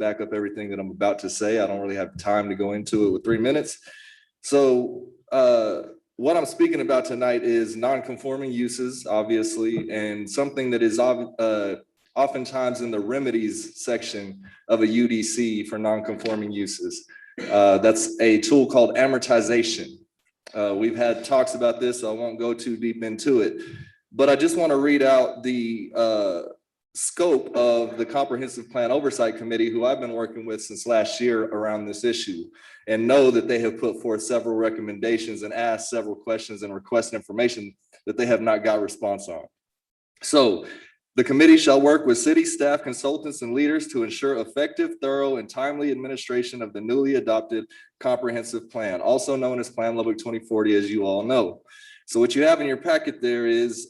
back up everything that I'm about to say. I don't really have time to go into it with 3 minutes. So what I'm speaking about tonight is non-conforming uses, obviously, and something that is oftentimes in the remedies section of a UDC for non-conforming uses. That's a tool called amortization. We've had talks about this, so I won't go too deep into it, but I just want to read out the scope of the Comprehensive Plan Oversight Committee, who I've been working with since last year around this issue, and know that they have put forth several recommendations and asked several questions and requested information that they have not got response on. So the committee shall work with city staff, consultants, and leaders to ensure effective, thorough, and timely administration of the newly adopted comprehensive plan, also known as Plan Lubbock 2040, as you all know. So what you have in your packet there is,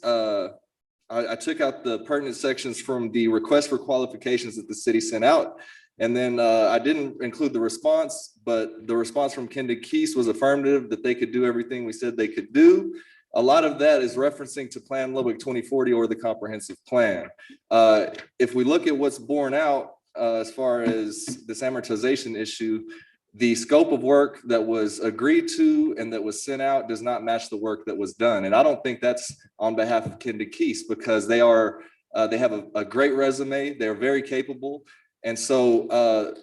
I took out the pertinent sections from the request for qualifications that the city sent out. And then I didn't include the response, but the response from Kendra Keese was affirmative that they could do everything we said they could do. A lot of that is referencing to Plan Lubbock 2040 or the comprehensive plan. If we look at what's borne out as far as this amortization issue, the scope of work that was agreed to and that was sent out does not match the work that was done. And I don't think that's on behalf of Kendra Keese, because they have a great resume. They're very capable. And so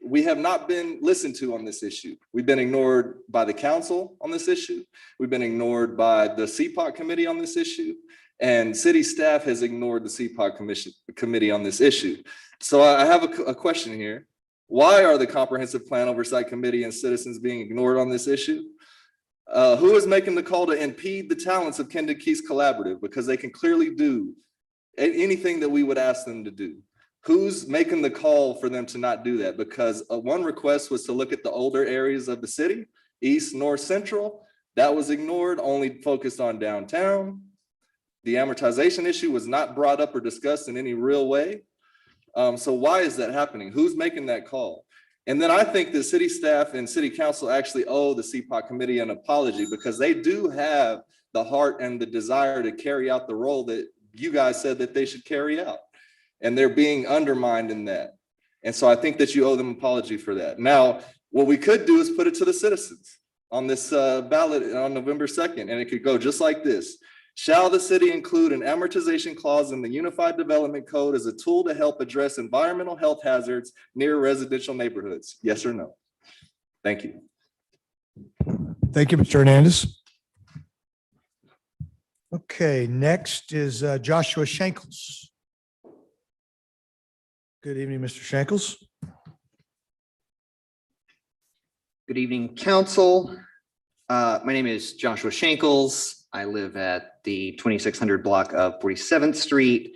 we have not been listened to on this issue. We've been ignored by the council on this issue. We've been ignored by the CPOC committee on this issue. And city staff has ignored the CPOC committee on this issue. So I have a question here. Why are the Comprehensive Plan Oversight Committee and citizens being ignored on this issue? Who is making the call to impede the talents of Kendra Keese Collaborative? Because they can clearly do anything that we would ask them to do. Who's making the call for them to not do that? Because one request was to look at the older areas of the city, east, north, central. That was ignored, only focused on downtown. The amortization issue was not brought up or discussed in any real way. So why is that happening? Who's making that call? And then I think the city staff and city council actually owe the CPOC committee an apology, because they do have the heart and the desire to carry out the role that you guys said that they should carry out. And they're being undermined in that. And so I think that you owe them an apology for that. Now, what we could do is put it to the citizens on this ballot on November 2nd, and it could go just like this. Shall the city include an amortization clause in the Unified Development Code as a tool to help address environmental health hazards near residential neighborhoods? Yes or no? Thank you. Thank you, Mr. Hernandez. Okay, next is Joshua Shankles. Good evening, Mr. Shankles. Good evening, council. My name is Joshua Shankles. I live at the 2600 block of 47th Street,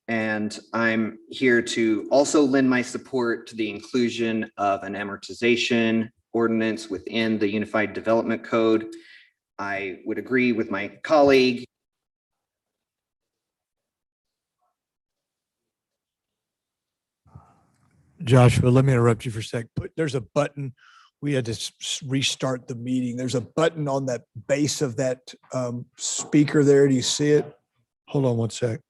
and I'm here to also lend my support to the inclusion of an amortization ordinance within the Unified Development Code. I would agree with my colleague. Joshua, let me interrupt you for a sec. There's a button. We had to restart the meeting. There's a button on that base of that speaker there. Do you see it? Hold on one sec.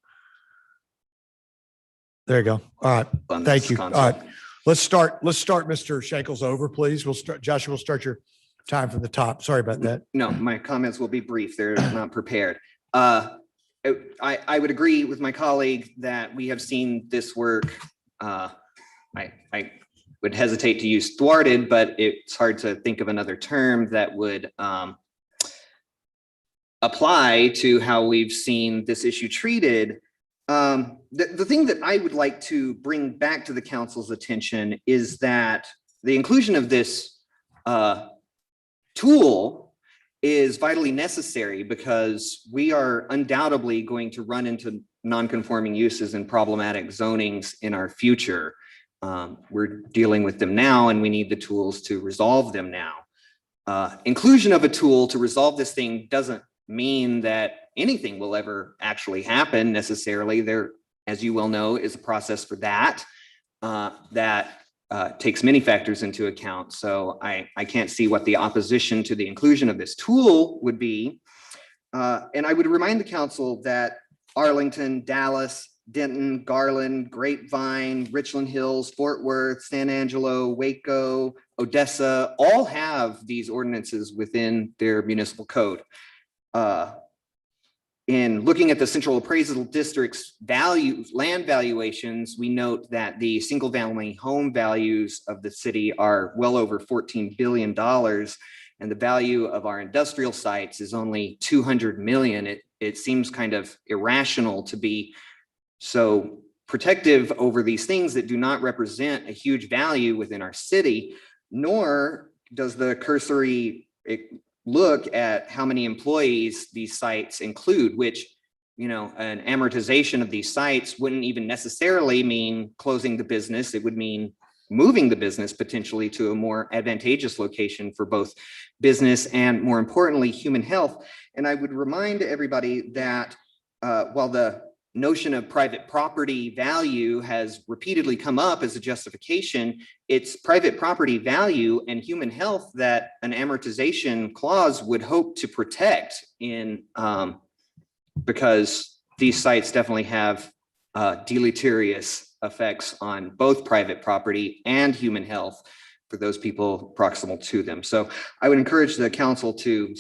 There you go. All right. Thank you. All right. Let's start Mr. Shankles over, please. We'll start. Joshua, we'll start your time from the top. Sorry about that. No, my comments will be brief. They're not prepared. I would agree with my colleague that we have seen this work. I would hesitate to use thwarted, but it's hard to think of another term that would apply to how we've seen this issue treated. The thing that I would like to bring back to the council's attention is that the inclusion of this tool is vitally necessary, because we are undoubtedly going to run into non-conforming uses and problematic zonings in our future. We're dealing with them now, and we need the tools to resolve them now. Inclusion of a tool to resolve this thing doesn't mean that anything will ever actually happen necessarily. There, as you well know, is a process for that that takes many factors into account. So I can't see what the opposition to the inclusion of this tool would be. And I would remind the council that Arlington, Dallas, Denton, Garland, Grapevine, Richland Hills, Fort Worth, San Angelo, Waco, Odessa, all have these ordinances within their municipal code. In looking at the Central Appraisal District's land valuations, we note that the single family home values of the city are well over $14 billion. And the value of our industrial sites is only 200 million. It seems kind of irrational to be so protective over these things that do not represent a huge value within our city, nor does the cursory look at how many employees these sites include, which, an amortization of these sites wouldn't even necessarily mean closing the business. It would mean moving the business potentially to a more advantageous location for both business and, more importantly, human health. And I would remind everybody that while the notion of private property value has repeatedly come up as a justification, it's private property value and human health that an amortization clause would hope to protect because these sites definitely have deleterious effects on both private property and human health for those people proximal to them. So I would encourage the council to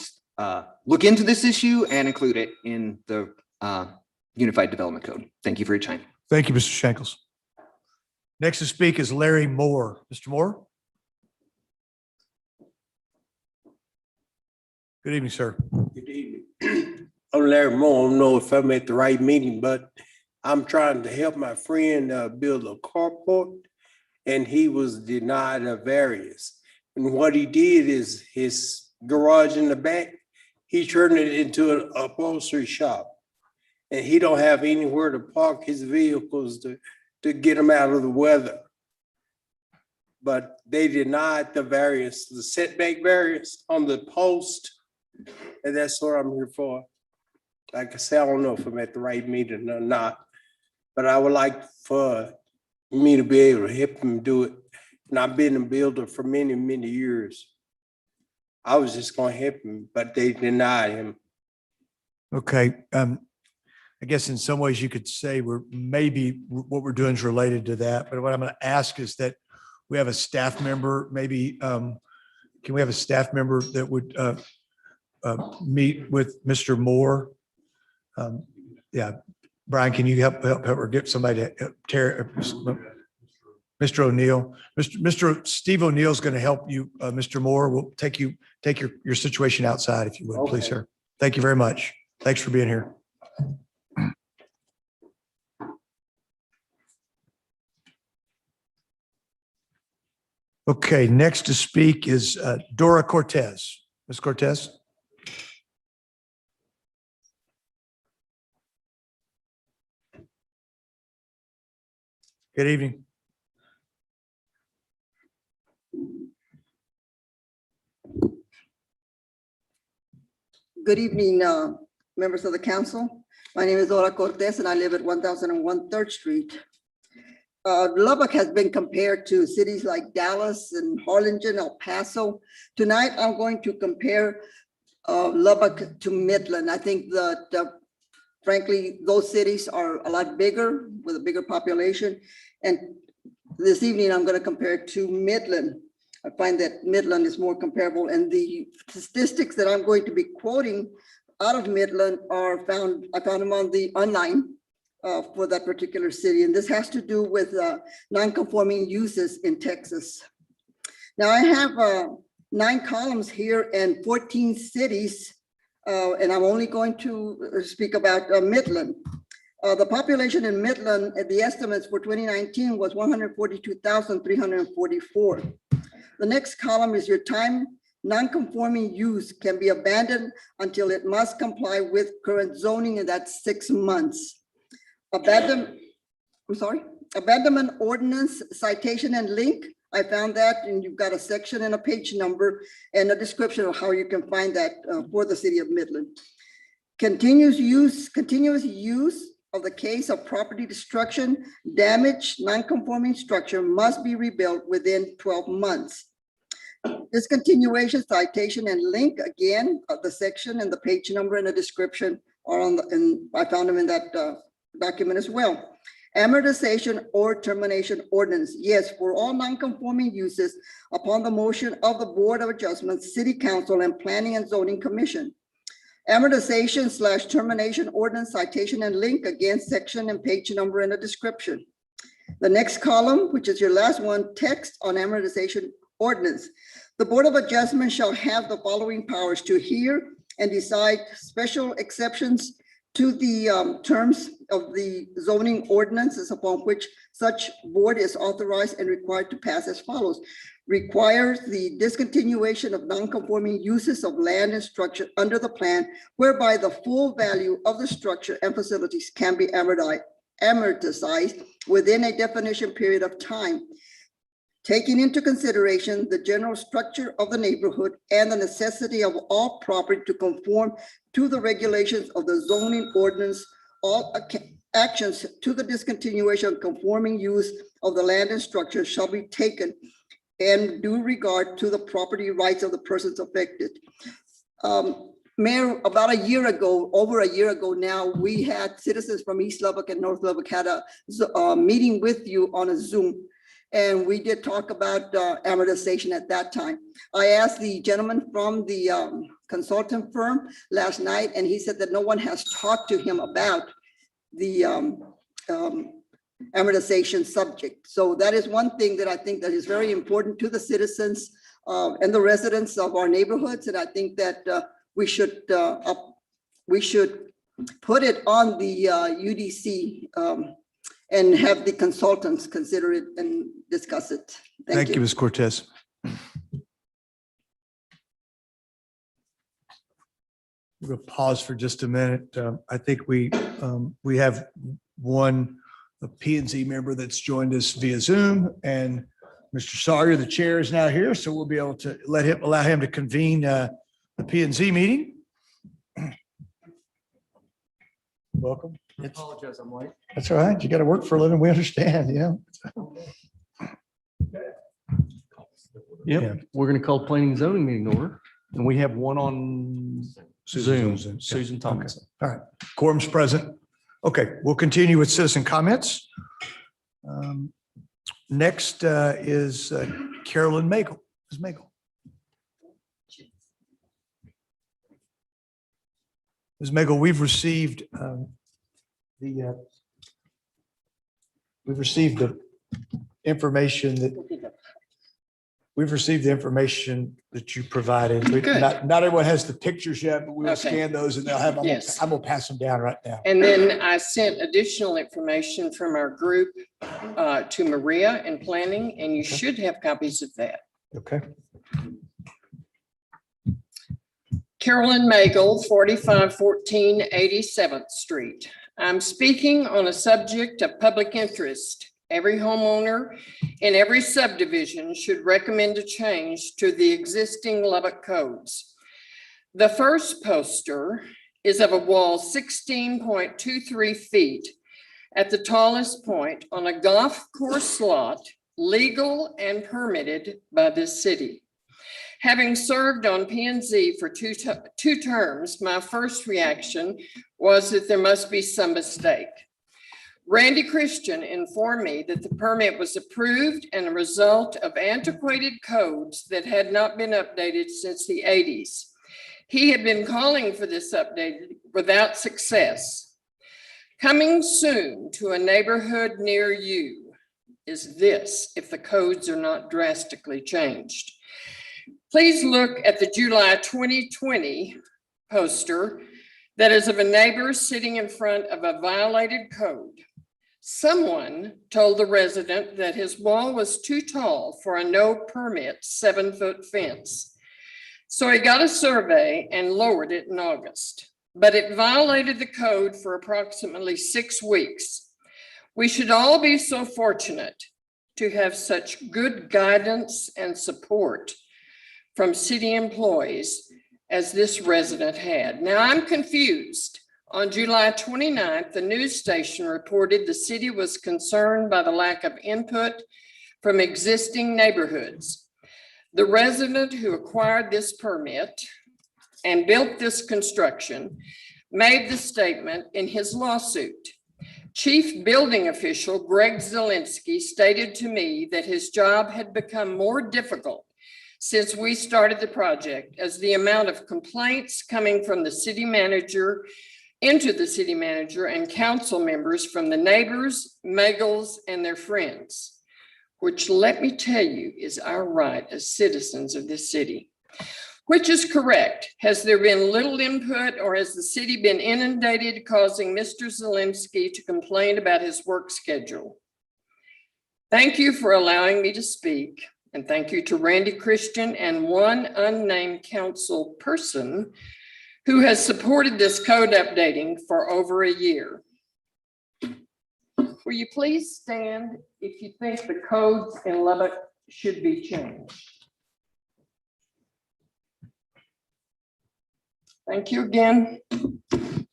look into this issue and include it in the Unified Development Code. Thank you for your time. Thank you, Mr. Shankles. Next to speak is Larry Moore. Mr. Moore? Good evening, sir. Good evening. I'm Larry Moore. I don't know if I'm at the right meeting, but I'm trying to help my friend build a carport, and he was denied a variance. And what he did is his garage in the back, he turned it into an upholstery shop. And he don't have anywhere to park his vehicles to get them out of the weather. But they denied the variance, the setback variance on the post. And that's what I'm here for. Like I said, I don't know if I'm at the right meeting or not, but I would like for me to be able to help him do it. And I've been a builder for many, many years. I was just gonna help him, but they denied him. Okay. I guess in some ways you could say maybe what we're doing is related to that. But what I'm going to ask is that we have a staff member, maybe, can we have a staff member that would meet with Mr. Moore? Yeah. Brian, can you help or get somebody to Mr. O'Neill? Mr. Steve O'Neill is going to help you, Mr. Moore. We'll take your situation outside if you would, please, sir. Thank you very much. Thanks for being here. Okay, next to speak is Dora Cortez. Ms. Cortez. Good evening. Good evening, members of the council. My name is Dora Cortez and I live at 1001 3rd Street. Lubbock has been compared to cities like Dallas and Harlingen, El Paso. Tonight, I'm going to compare Lubbock to Midland. I think that frankly, those cities are a lot bigger with a bigger population. And this evening, I'm going to compare it to Midland. I find that Midland is more comparable, and the statistics that I'm going to be quoting out of Midland I found them on the online for that particular city. And this has to do with non-conforming uses in Texas. Now I have 9 columns here and 14 cities, and I'm only going to speak about Midland. The population in Midland, the estimates for 2019 was 142,344. The next column is your time non-conforming use can be abandoned until it must comply with current zoning, and that's 6 months. Abandonment ordinance, citation and link. I found that, and you've got a section and a page number and a description of how you can find that for the city of Midland. Continuous use of the case of property destruction, damage, non-conforming structure must be rebuilt within 12 months. Discontinuation, citation, and link, again, the section and the page number and the description are on the, and I found them in that document as well. Amortization or termination ordinance. Yes, for all non-conforming uses upon the motion of the Board of Adjustments, City Council, and Planning and Zoning Commission. Amortization / termination ordinance, citation and link, again, section and page number in the description. The next column, which is your last one, text on amortization ordinance. The Board of Adjustment shall have the following powers: to hear and decide special exceptions to the terms of the zoning ordinances upon which such board is authorized and required to pass as follows. Requires the discontinuation of non-conforming uses of land and structure under the plan whereby the full value of the structure and facilities can be amortized within a definition period of time, taking into consideration the general structure of the neighborhood and the necessity of all property to conform to the regulations of the zoning ordinance. All actions to the discontinuation of conforming use of the land and structure shall be taken in due regard to the property rights of the persons affected. Mayor, about a year ago, over a year ago now, we had citizens from East Lubbock and North Lubbock had a meeting with you on a Zoom. And we did talk about amortization at that time. I asked the gentleman from the consultant firm last night, and he said that no one has talked to him about the amortization subject. So that is one thing that I think that is very important to the citizens and the residents of our neighborhoods. And I think that we should put it on the UDC and have the consultants consider it and discuss it. Thank you, Ms. Cortez. We'll pause for just a minute. I think we have one P&Z member that's joined us via Zoom, and Mr. Sawyer, the chair, is now here, so we'll be able to allow him to convene the P&Z meeting. Welcome. I apologize, I'm late. That's all right. You got to work for a living. We understand, yeah. Yep, Yeah. we're going to call planning and zoning meeting order, and we have one on Zoom, Susan Thomas. All right, quorum's present. Okay, we'll continue with citizen comments. Next is Carolyn Magel. Ms. Magel. Ms. Magel, we've received the information that you provided. Good. Not everyone has the pictures yet, but we'll Okay. scan those and they'll have, Yes. I'm gonna pass them down right now. And then I sent additional information from our group to Maria in planning, and you should have copies of that. Okay. Carolyn Magel, 4514 87th Street. I'm speaking on a subject of public interest. Every homeowner in every subdivision should recommend a change to the existing Lubbock codes. The first poster is of a wall 16.23 feet at the tallest point on a golf course lot, legal and permitted by this city. Having served on P&Z for two terms, my first reaction was that there must be some mistake. Randy Christian informed me that the permit was approved and a result of antiquated codes that had not been updated since the 80s. He had been calling for this update without success. Coming soon to a neighborhood near you is this, if the codes are not drastically changed. Please look at the July 2020 poster that is of a neighbor sitting in front of a violated code. Someone told the resident that his wall was too tall for a no permit 7-foot fence. So he got a survey and lowered it in August, but it violated the code for approximately 6 weeks. We should all be so fortunate to have such good guidance and support from city employees as this resident had. Now I'm confused. On July 29th, the news station reported the city was concerned by the lack of input from existing neighborhoods. The resident who acquired this permit and built this construction made the statement in his lawsuit. Chief Building Official Greg Zielinski stated to me that his job had become more difficult since we started the project, as the amount of complaints coming from the city manager into the city manager and council members from the neighbors, Megals, and their friends, which, let me tell you, is our right as citizens of this city. Which is correct. Has there been little input, or has the city been inundated, causing Mr. Zielinski to complain about his work schedule? Thank you for allowing me to speak, and thank you to Randy Christian and one unnamed council person who has supported this code updating for over a year. Will you please stand if you think the codes in Lubbock should be changed? Thank you again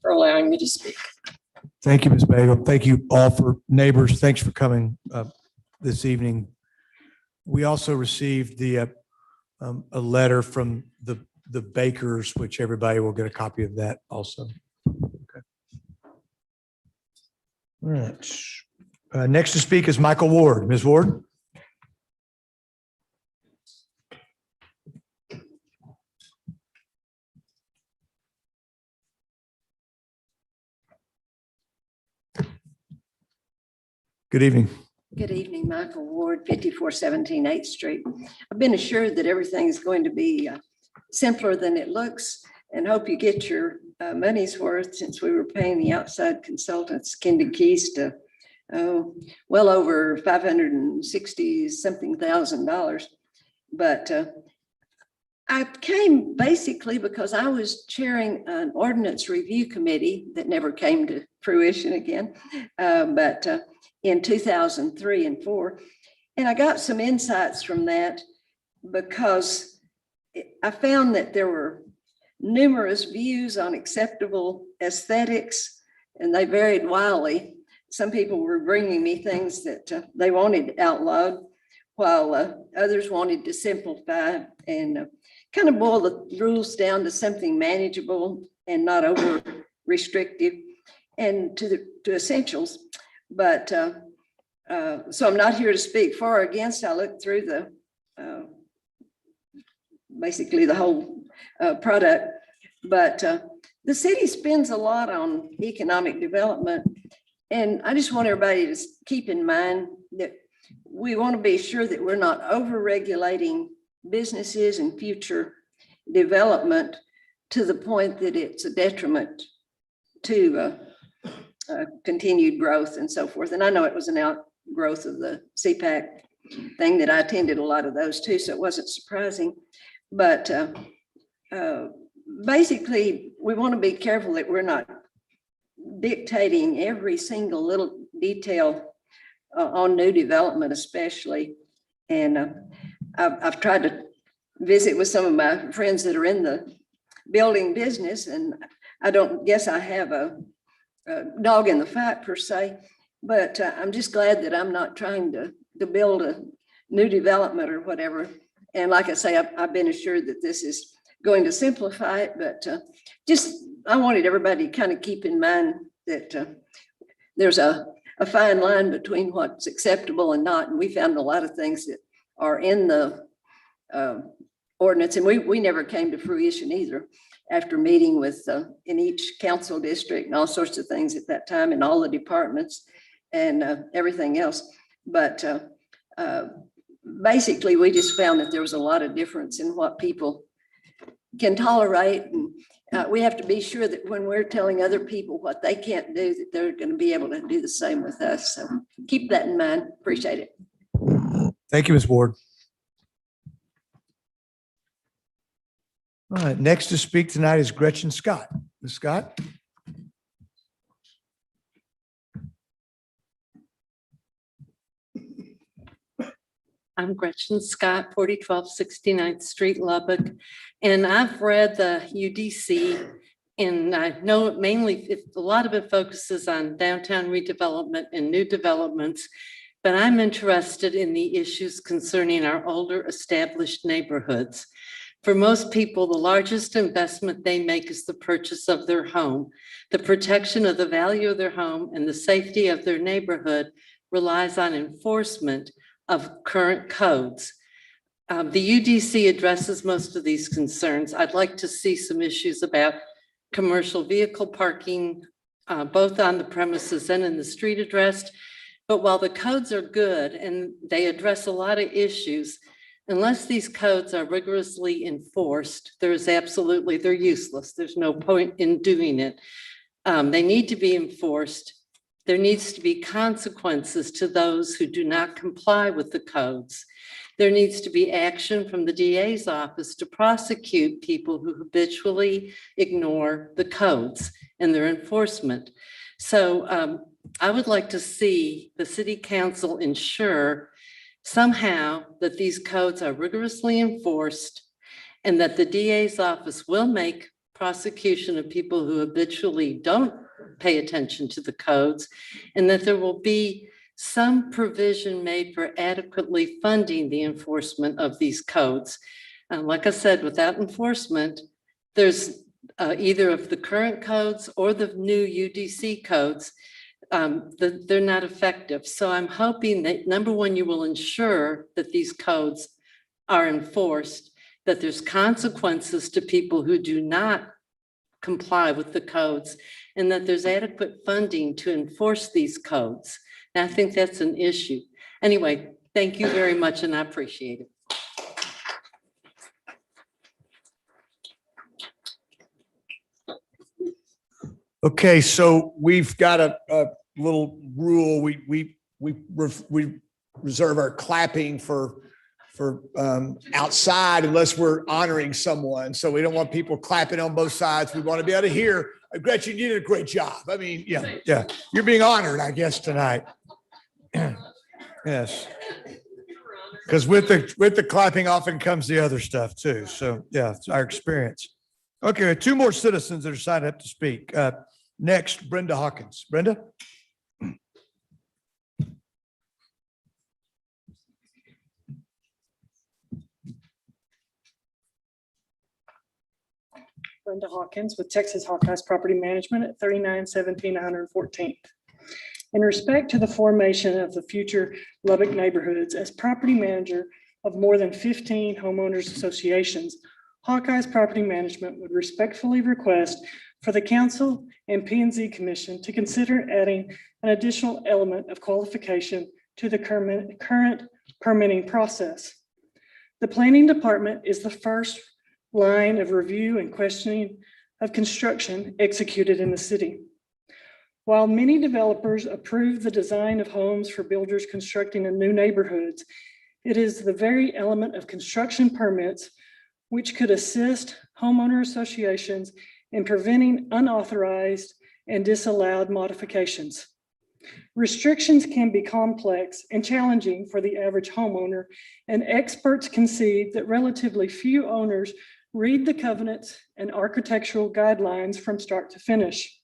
for allowing me to speak. Thank you, Ms. Bagel. Thank you all for neighbors. Thanks for coming this evening. We also received a letter from the bakers, which everybody will get a copy of that also. Okay. All right. Next to speak is Michael Ward. Ms. Ward. Good evening. Good evening, Michael Ward, 5417 8th Street. I've been assured that everything is going to be simpler than it looks, and hope you get your money's worth, since we were paying the outside consultants Kinder Keys to well over $560-something thousand. But I came basically because I was chairing an ordinance review committee that never came to fruition again, but in 2003 and 4. And I got some insights from that, because I found that there were numerous views on acceptable aesthetics, and they varied wildly. Some people were bringing me things that they wanted outlawed, while others wanted to simplify and kind of boil the rules down to something manageable and not over restrictive and to essentials. But so I'm not here to speak for or against. I looked through the basically the whole product, but the city spends a lot on economic development, and I just want everybody to keep in mind that we want to be sure that we're not over-regulating businesses and future development to the point that it's a detriment to continued growth and so forth. And I know it was an outgrowth of the CPAC thing that I attended a lot of those too, so it wasn't surprising. But basically, we want to be careful that we're not dictating every single little detail on new development, especially. And I've tried to visit with some of my friends that are in the building business, and I don't guess I have a dog in the fight per se, but I'm just glad that I'm not trying to build a new development or whatever. And like I say, I've been assured that this is going to simplify it, but I wanted everybody to kind of keep in mind that there's a fine line between what's acceptable and not. And we found a lot of things that are in the ordinance, and we never came to fruition either, after meeting with in each council district and all sorts of things at that time, and all the departments and everything else. But basically, we just found that there was a lot of difference in what people can tolerate. And we have to be sure that when we're telling other people what they can't do, that they're going to be able to do the same with us. So keep that in mind. Appreciate it. Thank you, Ms. Ward. All right, next to speak tonight is Gretchen Scott. Ms. Scott. I'm Gretchen Scott, 4012 69th Street, Lubbock. And I've read the UDC, and I know mainly a lot of it focuses on downtown redevelopment and new developments, but I'm interested in the issues concerning our older established neighborhoods. For most people, the largest investment they make is the purchase of their home. The protection of the value of their home and the safety of their neighborhood relies on enforcement of current codes. The UDC addresses most of these concerns. I'd like to see some issues about commercial vehicle parking, both on the premises and in the street addressed. But while the codes are good and they address a lot of issues, unless these codes are rigorously enforced, they're useless. There's no point in doing it. They need to be enforced. There needs to be consequences to those who do not comply with the codes. There needs to be action from the DA's office to prosecute people who habitually ignore the codes and their enforcement. So I would like to see the city council ensure somehow that these codes are rigorously enforced and that the DA's office will make prosecution of people who habitually don't pay attention to the codes, and that there will be some provision made for adequately funding the enforcement of these codes. Like I said, without enforcement, there's either of the current codes or the new UDC codes, they're not effective. So I'm hoping that, number one, you will ensure that these codes are enforced, that there's consequences to people who do not comply with the codes, and that there's adequate funding to enforce these codes. And I think that's an issue. Anyway, thank you very much, and I appreciate it. Okay, so we've got a little rule. We reserve our clapping for outside unless we're honoring someone. So we don't want people clapping on both sides. We want to be able to hear, Gretchen, you did a great job. I mean, yeah, you're being honored, I guess, tonight. Yes. Because with the clapping often comes the other stuff too. So yeah, it's our experience. Okay, 2 more citizens that are signed up to speak. Next, Brenda Hawkins. Brenda? Brenda Hawkins with Texas Hawkeyes Property Management at 3917 114th. In respect to the formation of the future Lubbock neighborhoods, as property manager of more than 15 homeowners associations, Hawkeyes Property Management would respectfully request for the council and P&Z Commission to consider adding an additional element of qualification to the current permitting process. The planning department is the first line of review and questioning of construction executed in the city. While many developers approve the design of homes for builders constructing in new neighborhoods, it is the very element of construction permits which could assist homeowner associations in preventing unauthorized and disallowed modifications. Restrictions can be complex and challenging for the average homeowner, and experts concede that relatively few owners read the covenants and architectural guidelines from start to finish.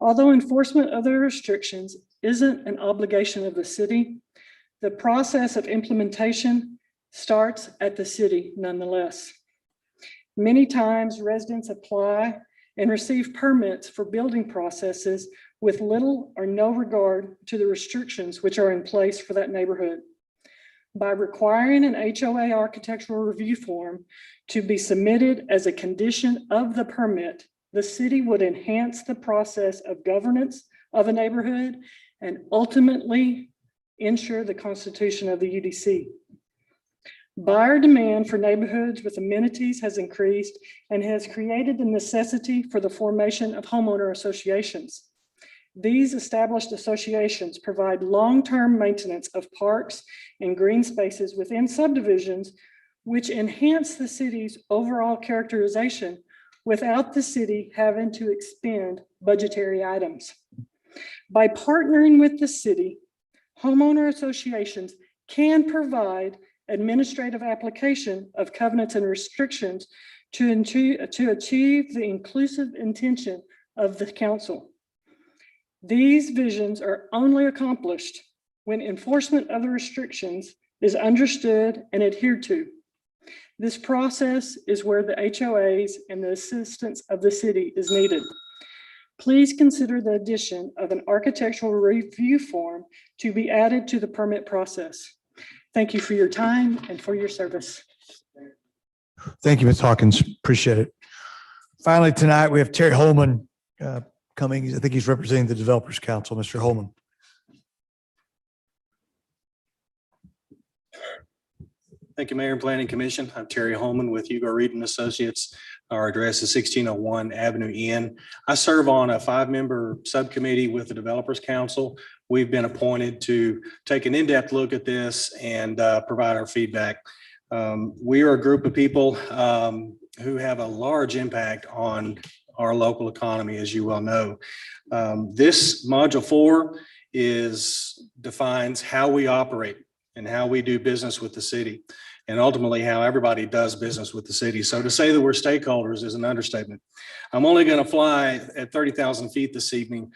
Although enforcement of the restrictions isn't an obligation of the city, the process of implementation starts at the city nonetheless. Many times residents apply and receive permits for building processes with little or no regard to the restrictions which are in place for that neighborhood. By requiring an HOA architectural review form to be submitted as a condition of the permit, the city would enhance the process of governance of a neighborhood and ultimately ensure the constitution of the UDC. Buyer demand for neighborhoods with amenities has increased and has created the necessity for the formation of homeowner associations. These established associations provide long-term maintenance of parks and green spaces within subdivisions, which enhance the city's overall characterization without the city having to expend budgetary items. By partnering with the city, homeowner associations can provide administrative application of covenants and restrictions to achieve the inclusive intention of the council. These visions are only accomplished when enforcement of the restrictions is understood and adhered to. This process is where the HOAs and the assistance of the city is needed. Please consider the addition of an architectural review form to be added to the permit process. Thank you for your time and for your service. Thank you, Ms. Hawkins. Appreciate it. Finally, tonight, we have Terry Holman coming. I think he's representing the Developers Council. Mr. Holman. Thank you, Mayor and Planning Commission. I'm Terry Holman with Hugo Reed and Associates. Our address is 1601 Avenue N. I serve on a 5-member subcommittee with the Developers Council. We've been appointed to take an in-depth look at this and provide our feedback. We are a group of people who have a large impact on our local economy, as you well know. This Module 4 defines how we operate and how we do business with the city, and ultimately how everybody does business with the city. So to say that we're stakeholders is an understatement. I'm only going to fly at 30,000 feet this evening.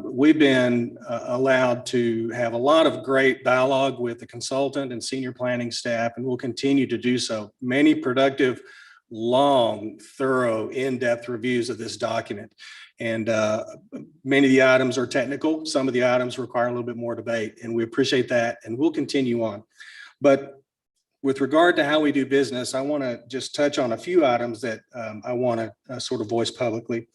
We've been allowed to have a lot of great dialogue with the consultant and senior planning staff, and we'll continue to do so. Many productive, long, thorough, in-depth reviews of this document. And many of the items are technical. Some of the items require a little bit more debate, and we appreciate that, and we'll continue on. But with regard to how we do business, I want to just touch on a few items that I want to sort of voice publicly.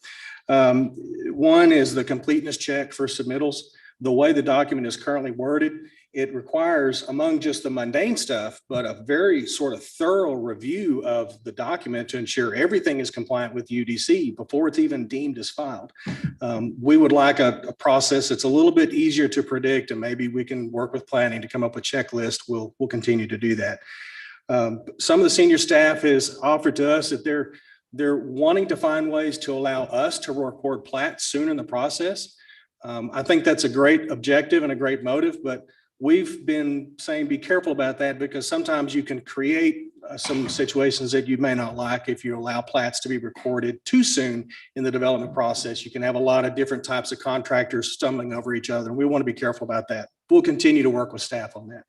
One is the completeness check for submittals. The way the document is currently worded, it requires, among just the mundane stuff, but a very sort of thorough review of the document to ensure everything is compliant with UDC before it's even deemed as filed. We would like a process that's a little bit easier to predict, and maybe we can work with planning to come up with a checklist. We'll continue to do that. Some of the senior staff has offered to us that they're wanting to find ways to allow us to record plats sooner in the process. I think that's a great objective and a great motive, but we've been saying be careful about that, because sometimes you can create some situations that you may not like if you allow plats to be recorded too soon in the development process. You can have a lot of different types of contractors stumbling over each other, and we want to be careful about that. We'll continue to work with staff on that.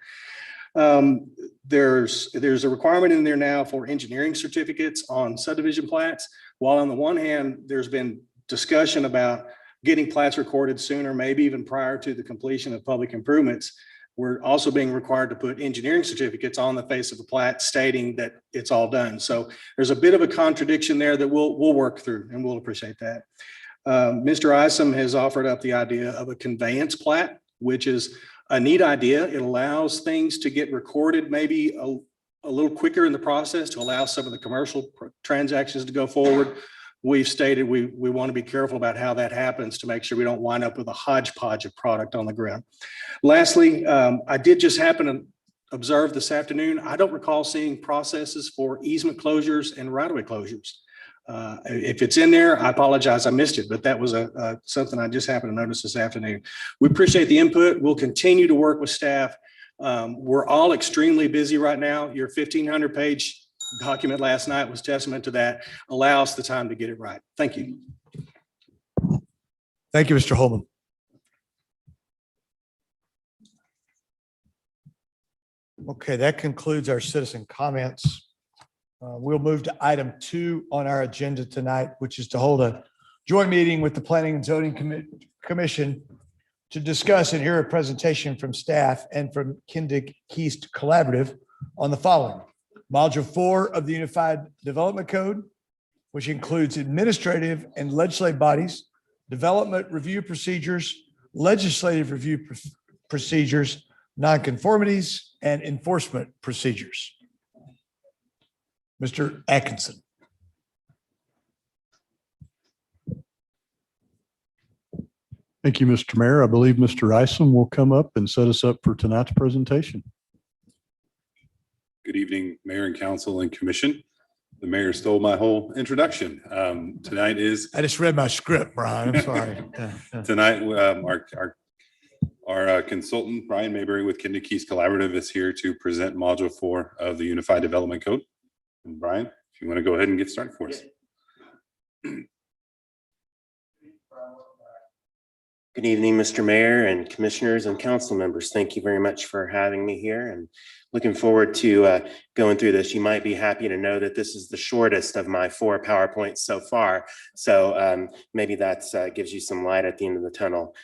There's a requirement in there now for engineering certificates on subdivision plats. While on the one hand, there's been discussion about getting plats recorded sooner, maybe even prior to the completion of public improvements, we're also being required to put engineering certificates on the face of the plat stating that it's all done. So there's a bit of a contradiction there that we'll work through, and we'll appreciate that. Mr. Isom has offered up the idea of a conveyance plat, which is a neat idea. It allows things to get recorded maybe a little quicker in the process to allow some of the commercial transactions to go forward. We've stated we want to be careful about how that happens to make sure we don't wind up with a hodgepodge of product on the ground. Lastly, I did just happen to observe this afternoon, I don't recall seeing processes for easement closures and right-of-way closures. If it's in there, I apologize, I missed it, but that was something I just happened to notice this afternoon. We appreciate the input. We'll continue to work with staff. We're all extremely busy right now. Your 1,500-page document last night was testament to that. Allow us the time to get it right. Thank you. Thank you, Mr. Holman. Okay, that concludes our citizen comments. We'll move to item 2 on our agenda tonight, which is to hold a joint meeting with the Planning and Zoning Commission to discuss and hear a presentation from staff and from Kindig Keast Collaborative on the following. Module 4 of the Unified Development Code, which includes administrative and legislative bodies, development review procedures, legislative review procedures, non-conformities, and enforcement procedures. Mr. Atkinson. Thank you, Mr. Mayor. I believe Mr. Isom will come up and set us up for tonight's presentation. Good evening, Mayor and Council and Commission. The Mayor stole my whole introduction. Tonight is. I just read my script, Brian. I'm sorry. Tonight, our consultant, Brian Mayberry with Kindig Keast Collaborative, is here to present Module 4 of the Unified Development Code. And Brian, if you want to go ahead and get started for us. Good evening, Mr. Mayor and Commissioners and Council members. Thank you very much for having me here and looking forward to going through this. You might be happy to know that this is the shortest of my 4 PowerPoints so far. So maybe that gives you some light at the end of the tunnel.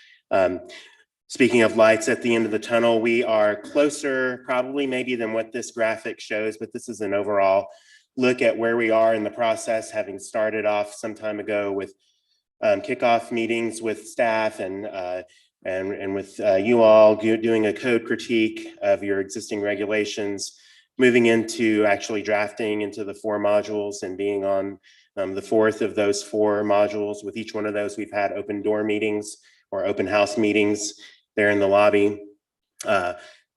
Speaking of lights at the end of the tunnel, we are closer probably maybe than what this graphic shows, but this is an overall look at where we are in the process, having started off some time ago with kickoff meetings with staff and with you all doing a code critique of your existing regulations, moving into actually drafting into the 4 modules and being on the 4th of those 4 modules. With each one of those, we've had open door meetings or open house meetings there in the lobby,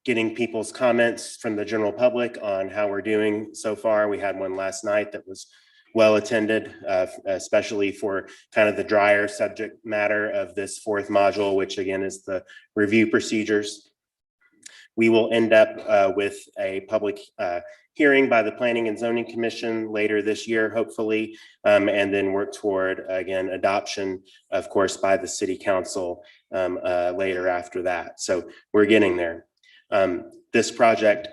getting people's comments from the general public on how we're doing so far. We had one last night that was well attended, especially for kind of the drier subject matter of this 4th module, which again is the review procedures. We will end up with a public hearing by the Planning and Zoning Commission later this year, hopefully, and then work toward, again, adoption, of course, by the City Council later after that. So we're getting there. This project,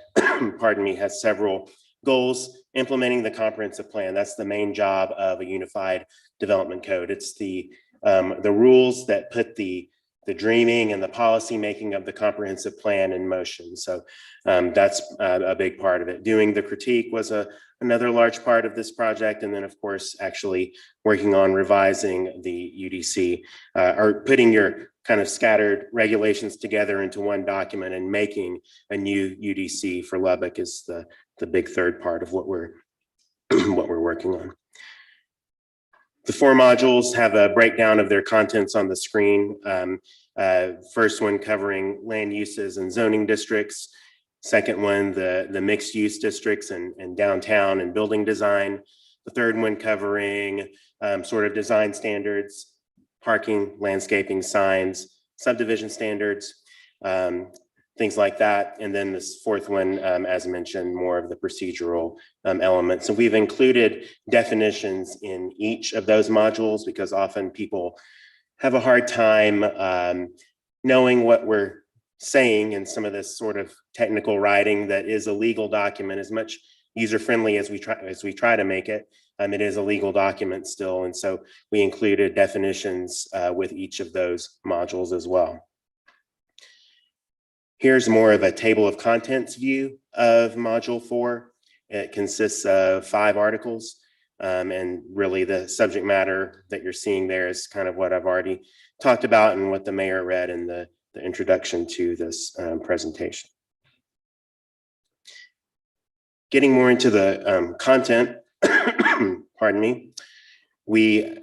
pardon me, has several goals. Implementing the comprehensive plan, that's the main job of a unified development code. It's the rules that put the dreaming and the policy making of the comprehensive plan in motion. So that's a big part of it. Doing the critique was another large part of this project. And then of course, actually working on revising the UDC or putting your kind of scattered regulations together into one document and making a new UDC for Lubbock is the big third part of what we're working on. The 4 modules have a breakdown of their contents on the screen. First one covering land uses and zoning districts. Second one, the mixed use districts and downtown and building design. The third one covering sort of design standards, parking, landscaping, signs, subdivision standards, things like that. And then this 4th one, as mentioned, more of the procedural elements. So we've included definitions in each of those modules because often people have a hard time knowing what we're saying in some of this sort of technical writing that is a legal document. As much user-friendly as we try to make it, it is a legal document still. And so we included definitions with each of those modules as well. Here's more of a table of contents view of module 4. It consists of 5 articles. And really the subject matter that you're seeing there is kind of what I've already talked about and what the mayor read in the introduction to this presentation. Getting more into the content, pardon me, we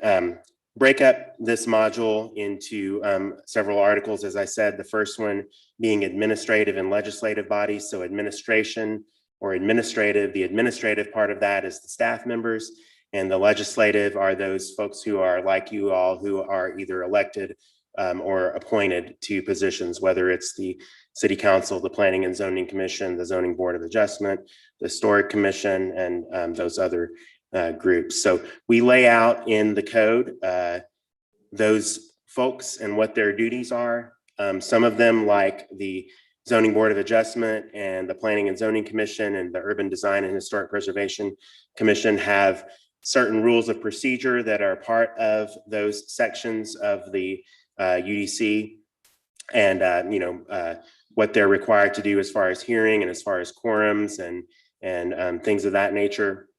break up this module into several articles, as I said, the first one being administrative and legislative bodies. So administration or administrative, the administrative part of that is the staff members, and the legislative are those folks who are like you all, who are either elected or appointed to positions, whether it's the City Council, the Planning and Zoning Commission, the Zoning Board of Adjustment, the Historic Commission, and those other groups. So we lay out in the code those folks and what their duties are. Some of them, like the Zoning Board of Adjustment and the Planning and Zoning Commission and the Urban Design and Historic Preservation Commission, have certain rules of procedure that are part of those sections of the UDC, and what they're required to do as far as hearing and as far as quorums and things of that nature.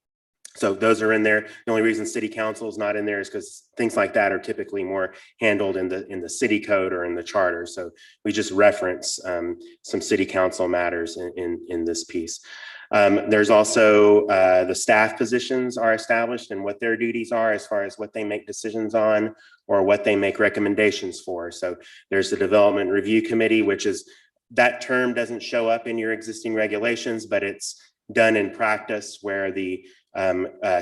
So those are in there. The only reason City Council is not in there is because things like that are typically more handled in the city code or in the charter. So we just reference some City Council matters in this piece. There's also the staff positions are established and what their duties are as far as what they make decisions on or what they make recommendations for. So there's the Development Review Committee, which is, that term doesn't show up in your existing regulations, but it's done in practice where the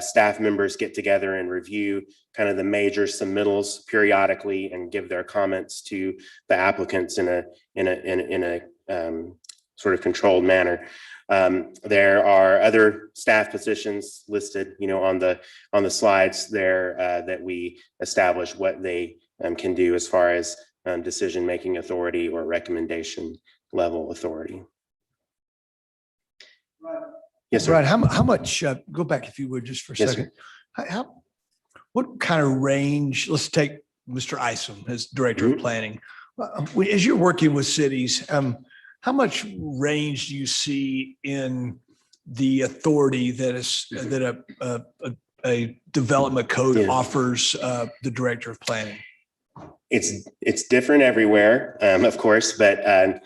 staff members get together and review kind of the major submittals periodically and give their comments to the applicants in a sort of controlled manner. There are other staff positions listed, on the slides there that we establish what they can do as far as decision-making authority or recommendation level authority. Yes, sir. Right. How much, go back if you would, just for a Yes, sir. second. What kind of range, let's take Mr. Isom as Director of Planning. As you're working with cities, how much range do you see in the authority that a development code Yeah. offers the Director of Planning? It's different everywhere, of course, but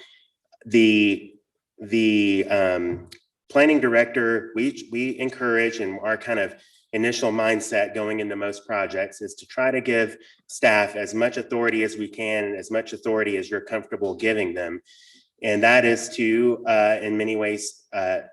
the planning director, we encourage, and our kind of initial mindset going into most projects is to try to give staff as much authority as we can and as much authority as you're comfortable giving them. And that is to, in many ways,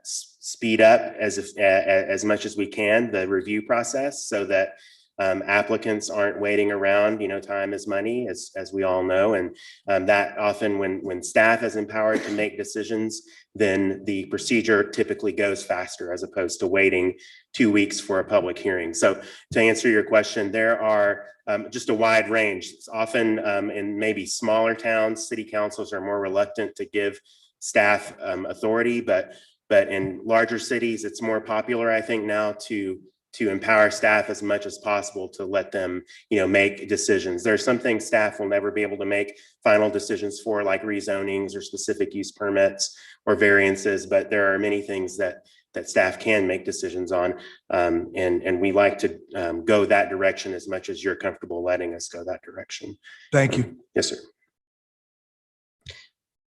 speed up as much as we can the review process so that applicants aren't waiting around. Time is money, as we all know. And that often when staff is empowered to make decisions, then the procedure typically goes faster as opposed to waiting 2 weeks for a public hearing. So to answer your question, there are just a wide range. It's often in maybe smaller towns, city councils are more reluctant to give staff authority, but in larger cities, it's more popular, I think, now to empower staff as much as possible to let them, make decisions. There are some things staff will never be able to make final decisions for, like rezonings or specific use permits or variances, but there are many things that staff can make decisions on. And we like to go that direction as much as you're comfortable letting us go that direction. Thank you. Yes, sir.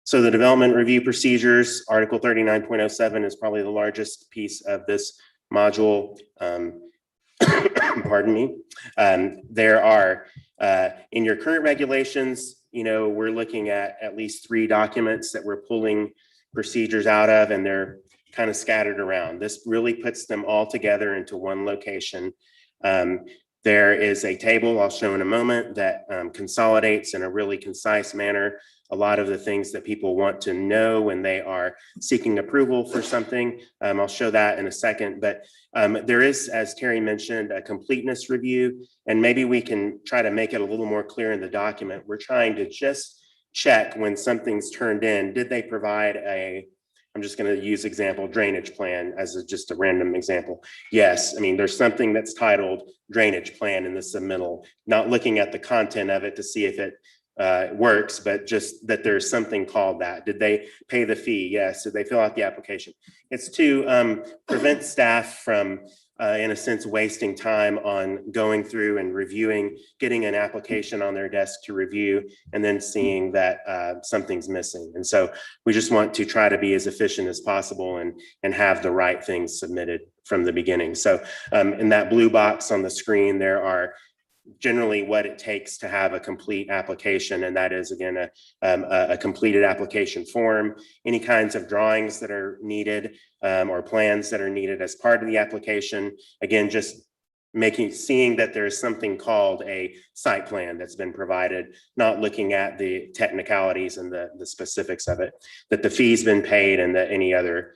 So the development review procedures, Article 39.07 is probably the largest piece of this module. Pardon me. There are, in your current regulations, we're looking at least 3 documents that we're pulling procedures out of, and they're kind of scattered around. This really puts them all together into one location. There is a table I'll show in a moment that consolidates in a really concise manner a lot of the things that people want to know when they are seeking approval for something. I'll show that in a second, but there is, as Terry mentioned, a completeness review, and maybe we can try to make it a little more clear in the document. We're trying to just check when something's turned in, did they provide I'm just going to use example drainage plan as just a random example. Yes, I mean, there's something that's titled drainage plan in the submittal, not looking at the content of it to see if it works, but just that there's something called that. Did they pay the fee? Yes. Did they fill out the application? It's to prevent staff from, in a sense, wasting time on going through and reviewing, getting an application on their desk to review, and then seeing that something's missing. And so we just want to try to be as efficient as possible and have the right things submitted from the beginning. So in that blue box on the screen, there are generally what it takes to have a complete application, and that is, again, a completed application form, any kinds of drawings that are needed or plans that are needed as part of the application. Again, just seeing that there's something called a site plan that's been provided, not looking at the technicalities and the specifics of it, that the fee's been paid, and that any other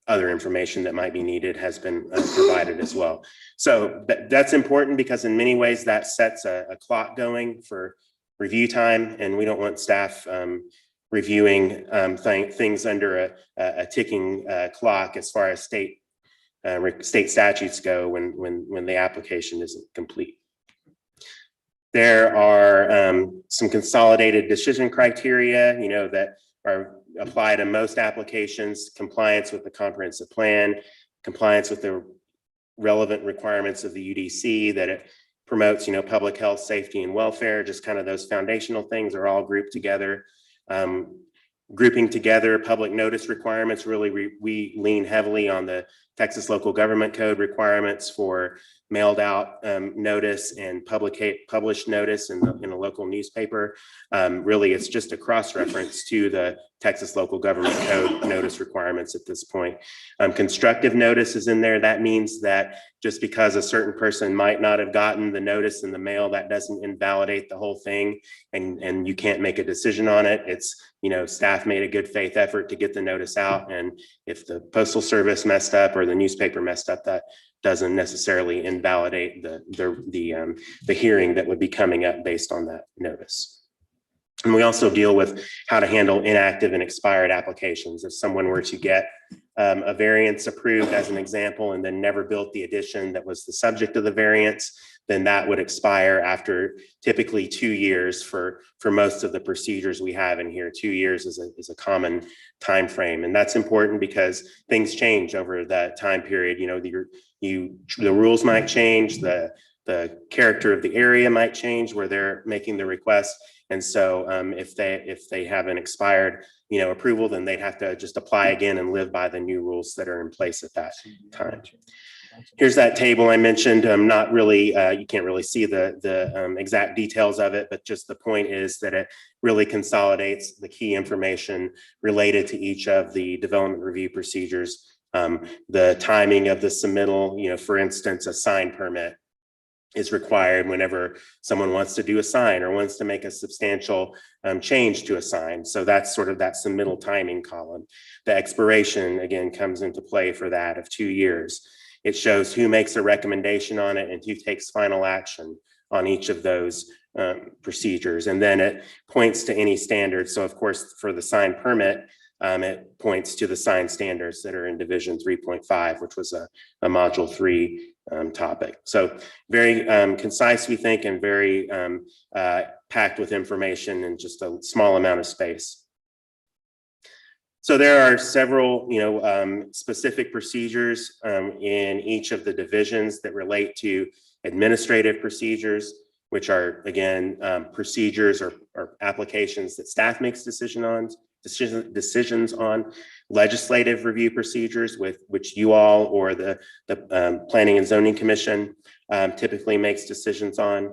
information that might be needed has been provided as well. So that's important because in many ways that sets a clock going for review time, and we don't want staff reviewing things under a ticking clock as far as state statutes go when the application isn't complete. There are some consolidated decision criteria, that are apply to most applications: compliance with the comprehensive plan, compliance with the relevant requirements of the UDC, that it promotes, public health, safety, and welfare. Just kind of those foundational things are all grouped together. Grouping together public notice requirements, really we lean heavily on the Texas Local Government Code requirements for mailed out notice and published notice in a local newspaper. Really, it's just a cross-reference to the Texas Local Government Code notice requirements at this point. Constructive notice is in there. That means that just because a certain person might not have gotten the notice in the mail, that doesn't invalidate the whole thing, and you can't make a decision on it. It's, staff made a good faith effort to get the notice out, and if the Postal Service messed up or the newspaper messed up, that doesn't necessarily invalidate the hearing that would be coming up based on that notice. And we also deal with how to handle inactive and expired applications. If someone were to get a variance approved as an example, and then never built the addition that was the subject of the variance, then that would expire after typically 2 years for most of the procedures we have in here. 2 years is a common time frame, and that's important because things change over that time period. You know, the rules might change, the character of the area might change where they're making the request. And so if they have an expired, approval, then they'd have to just apply again and live by the new rules that are in place at that time. Here's that table I mentioned. Not really, you can't really see the exact details of it, but just the point is that it really consolidates the key information related to each of the development review procedures. The timing of the submittal, for instance, a sign permit is required whenever someone wants to do a sign or wants to make a substantial change to a sign. So that's sort of that submittal timing column. The expiration, again, comes into play for that of 2 years. It shows who makes a recommendation on it and who takes final action on each of those procedures. And then it points to any standards. So of course, for the sign permit, it points to the sign standards that are in Division 3.5, which was a Module 3 topic. So very concise, we think, and very packed with information in just a small amount of space. So there are several, specific procedures in each of the divisions that relate to administrative procedures, which are, again, procedures or applications that staff makes decisions on, legislative review procedures with which you all or the Planning and Zoning Commission typically makes decisions on,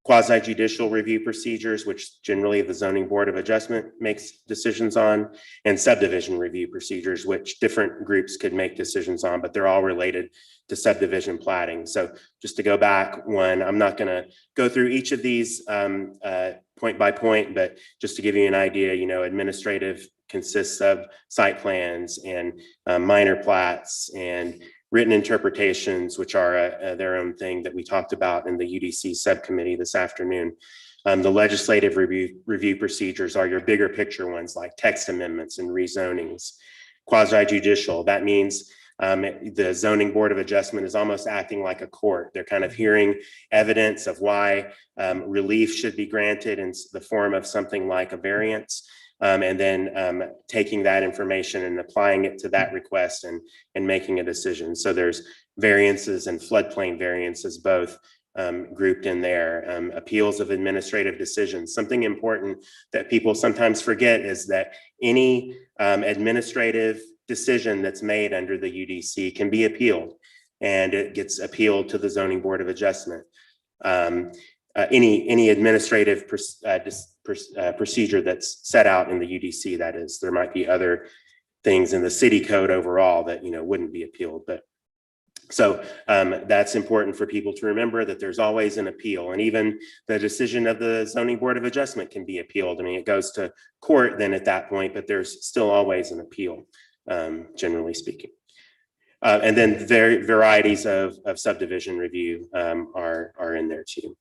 quasi-judicial review procedures, which generally the Zoning Board of Adjustment makes decisions on, and subdivision review procedures, which different groups could make decisions on, but they're all related to subdivision platting. So just to go back one, I'm not going to go through each of these point by point, but just to give you an idea, administrative consists of site plans and minor plats and written interpretations, which are their own thing that we talked about in the UDC subcommittee this afternoon. The legislative review procedures are your bigger picture ones like text amendments and rezonings. Quasi-judicial, that means the Zoning Board of Adjustment is almost acting like a court. They're kind of hearing evidence of why relief should be granted in the form of something like a variance. And then taking that information and applying it to that request and making a decision. So there's variances and floodplain variances both grouped in there. Appeals of administrative decisions. Something important that people sometimes forget is that any administrative decision that's made under the UDC can be appealed, and it gets appealed to the Zoning Board of Adjustment. Any administrative procedure that's set out in the UDC, that is, there might be other things in the city code overall that wouldn't be appealed, but so that's important for people to remember, that there's always an appeal, and even the decision of the Zoning Board of Adjustment can be appealed. I mean, it goes to court then at that point, but there's still always an appeal, generally speaking. And then varieties of subdivision review are in there too.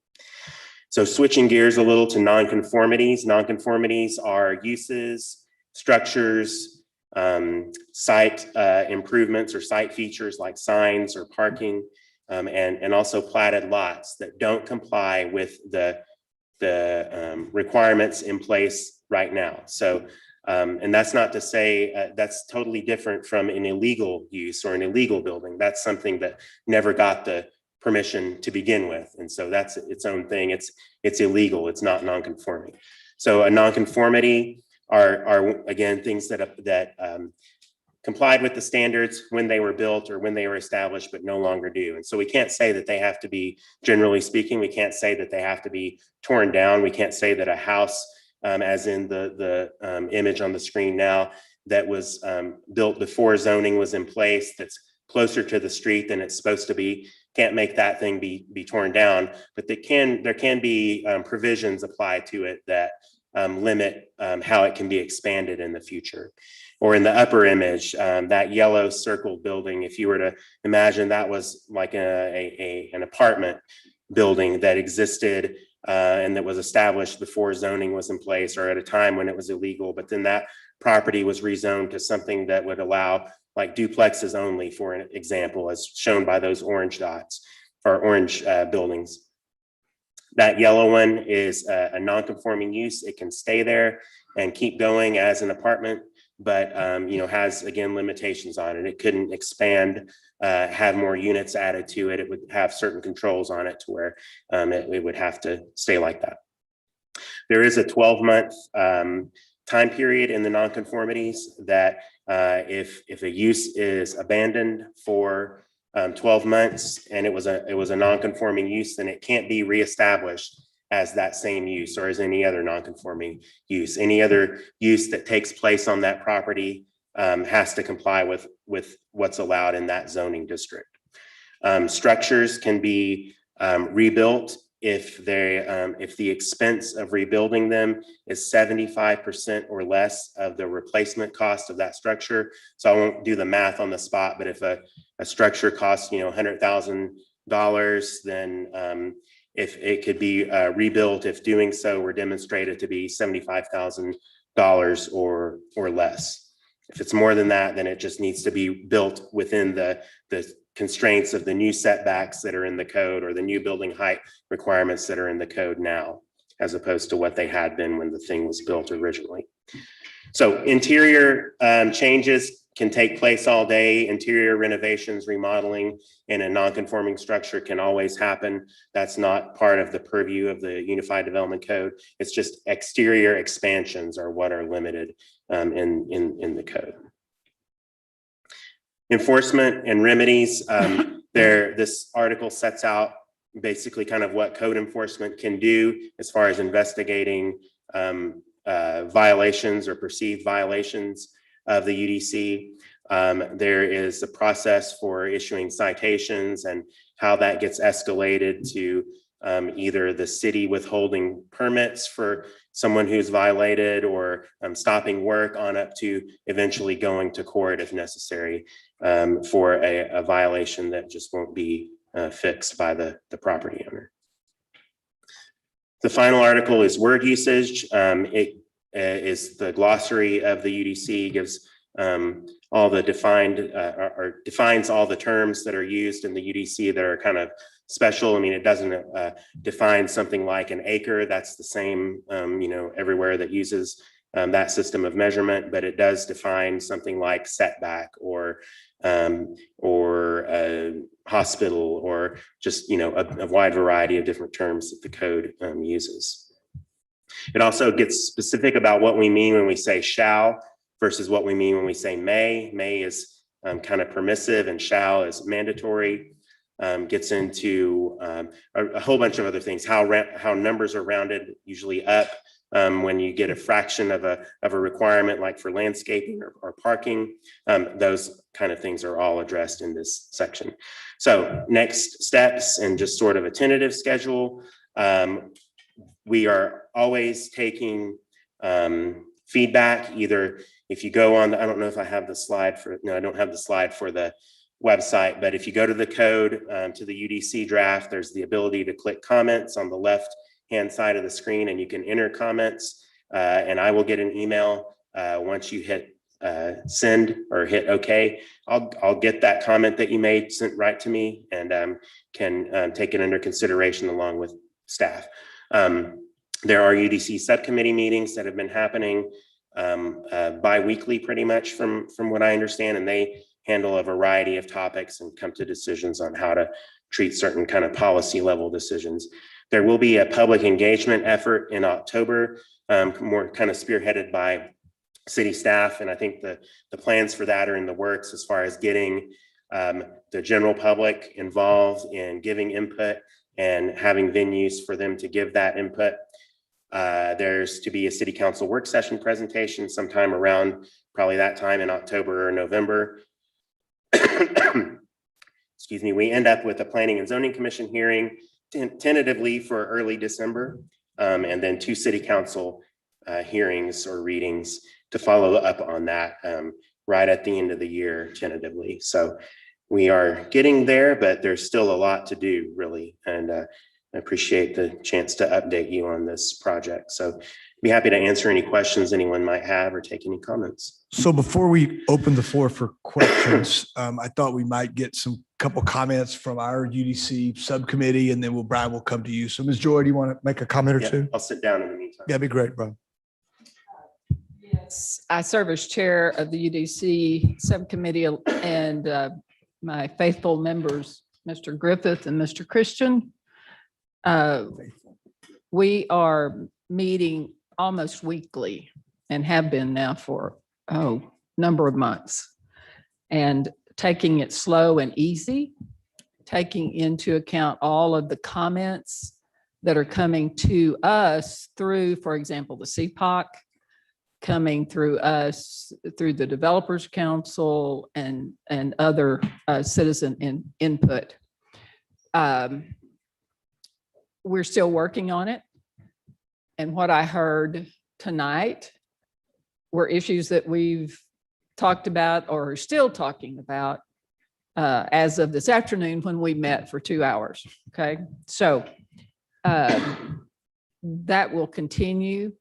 So switching gears a little to non-conformities. Non-conformities are uses, structures, site improvements or site features like signs or parking, and also platted lots that don't comply with the requirements in place right now. So, and that's not to say that's totally different from an illegal use or an illegal building. That's something that never got the permission to begin with, and so that's its own thing. It's illegal. It's not non-conforming. So a non-conformity are again things that complied with the standards when they were built or when they were established, but no longer do. And so we can't say that they have to be, generally speaking, we can't say that they have to be torn down. We can't say that a house, as in the image on the screen now, that was built before zoning was in place, that's closer to the street than it's supposed to be, can't make that thing be torn down, but there can be provisions applied to it that limit how it can be expanded in the future. Or in the upper image, that yellow circled building, if you were to imagine that was like an apartment building that existed and that was established before zoning was in place or at a time when it was illegal. But then that property was rezoned to something that would allow like duplexes only, for an example, as shown by those orange dots or orange buildings. That yellow one is a non-conforming use. It can stay there and keep going as an apartment, but has, again, limitations on it. It couldn't expand, have more units added to it. It would have certain controls on it to where it would have to stay like that. There is a 12-month time period in the non-conformities that if a use is abandoned for 12 months and it was a non-conforming use, then it can't be reestablished as that same use or as any other non-conforming use. Any other use that takes place on that property has to comply with what's allowed in that zoning district. Structures can be rebuilt if the expense of rebuilding them is 75% or less of the replacement cost of that structure. So I won't do the math on the spot, but if a structure costs $100,000, then if it could be rebuilt, if doing so were demonstrated to be $75,000 or less. If it's more than that, then it just needs to be built within the constraints of the new setbacks that are in the code or the new building height requirements that are in the code now, as opposed to what they had been when the thing was built originally. So interior changes can take place all day. Interior renovations, remodeling in a non-conforming structure can always happen. That's not part of the purview of the Unified Development Code. It's just exterior expansions are what are limited in the code. Enforcement and remedies. This article sets out basically kind of what code enforcement can do as far as investigating violations or perceived violations of the UDC. There is a process for issuing citations and how that gets escalated to either the city withholding permits for someone who's violated or stopping work on up to eventually going to court if necessary for a violation that just won't be fixed by the property owner. The final article is word usage. It is the glossary of the UDC, gives all the defines all the terms that are used in the UDC that are kind of special. I mean, it doesn't define something like an acre. That's the same, everywhere that uses that system of measurement, but it does define something like setback or a hospital or just, a wide variety of different terms that the code uses. It also gets specific about what we mean when we say shall versus what we mean when we say may. May is kind of permissive and shall is mandatory. Gets into a whole bunch of other things, how numbers are rounded, usually up when you get a fraction of a requirement, like for landscaping or parking. Those kind of things are all addressed in this section. So next steps and just sort of a tentative schedule. We are always taking feedback, either if you go on, I don't know if I have the slide for, no, I don't have the slide for the website, but if you go to the code, to the UDC draft, there's the ability to click comments on the left-hand side of the screen, and you can enter comments, and I will get an email once you hit send or hit OK. I'll get that comment that you made sent right to me and can take it under consideration along with staff. There are UDC subcommittee meetings that have been happening bi-weekly pretty much from what I understand, and they handle a variety of topics and come to decisions on how to treat certain kind of policy level decisions. There will be a public engagement effort in October, more kind of spearheaded by city staff. And I think the plans for that are in the works as far as getting the general public involved in giving input and having venues for them to give that input. There's to be a city council work session presentation sometime around probably that time in October or November. Excuse me, we end up with a planning and zoning commission hearing tentatively for early December, and then 2 city council hearings or readings to follow up on that right at the end of the year tentatively. So we are getting there, but there's still a lot to do really. And I appreciate the chance to update you on this project. So be happy to answer any questions anyone might have or take any comments. So before we open the floor for questions, I thought we might get some couple comments from our UDC subcommittee, and then Brian will come to you. So Ms. Joy, do you want to make a comment or Yeah, two? I'll sit down in the meantime. That'd be great, Brian. Yes, I serve as chair of the UDC subcommittee, and my faithful members, Mr. Griffith and Mr. Christian. We are meeting almost weekly and have been now for number of months, and taking it slow and easy, taking into account all of the comments that are coming to us through, for example, the CPOC, coming through us, through the Developers Council and other citizen input. We're still working on it. And what I heard tonight were issues that we've talked about or are still talking about as of this afternoon when we met for 2 hours. Okay, so that will continue.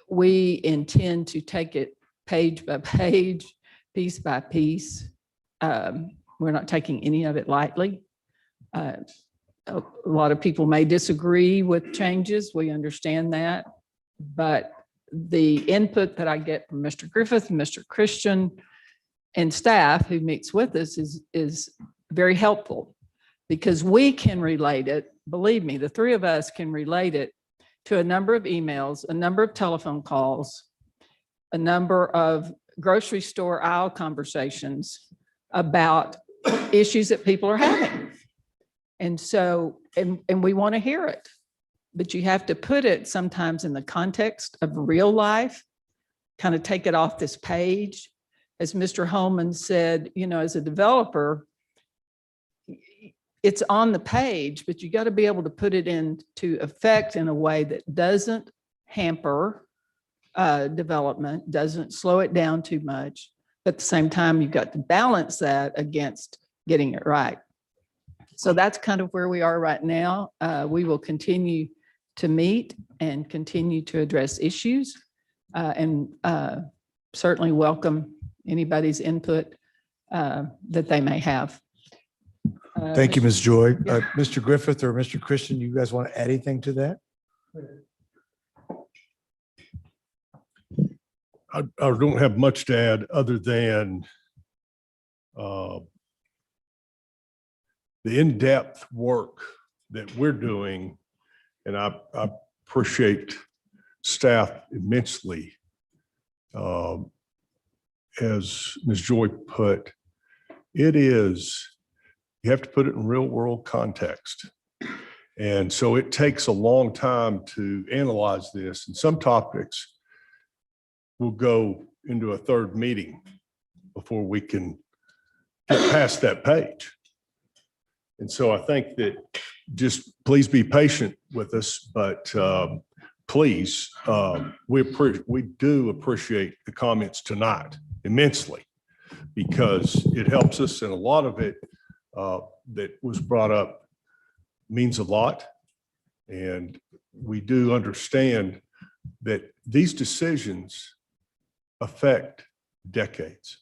We intend to take it page by page, piece by piece. We're not taking any of it lightly. A lot of people may disagree with changes. We understand that. But the input that I get from Mr. Griffith and Mr. Christian and staff who meets with us is very helpful, because we can relate it. Believe me, the three of us can relate it to a number of emails, a number of telephone calls, a number of grocery store aisle conversations about issues that people are having. And so, and we want to hear it, but you have to put it sometimes in the context of real life, kind of take it off this page. As Mr. Holman said, you know, as a developer, it's on the page, but you got to be able to put it into effect in a way that doesn't hamper development, doesn't slow it down too much. But at the same time, you've got to balance that against getting it right. So that's kind of where we are right now. We will continue to meet and continue to address issues, and certainly welcome anybody's input that they may have. Thank you, Ms. Joy. Mr. Griffith or Mr. Christian, you guys want to add anything to that? I don't have much to add other than the in-depth work that we're doing, and I appreciate staff immensely. As Ms. Joy put, you have to put it in real world context. And so it takes a long time to analyze this, and some topics will go into a third meeting before we can get past that page. And so I think that just please be patient with us, but please, we do appreciate the comments tonight immensely, because it helps us, and a lot of it that was brought up means a lot. And we do understand that these decisions affect decades.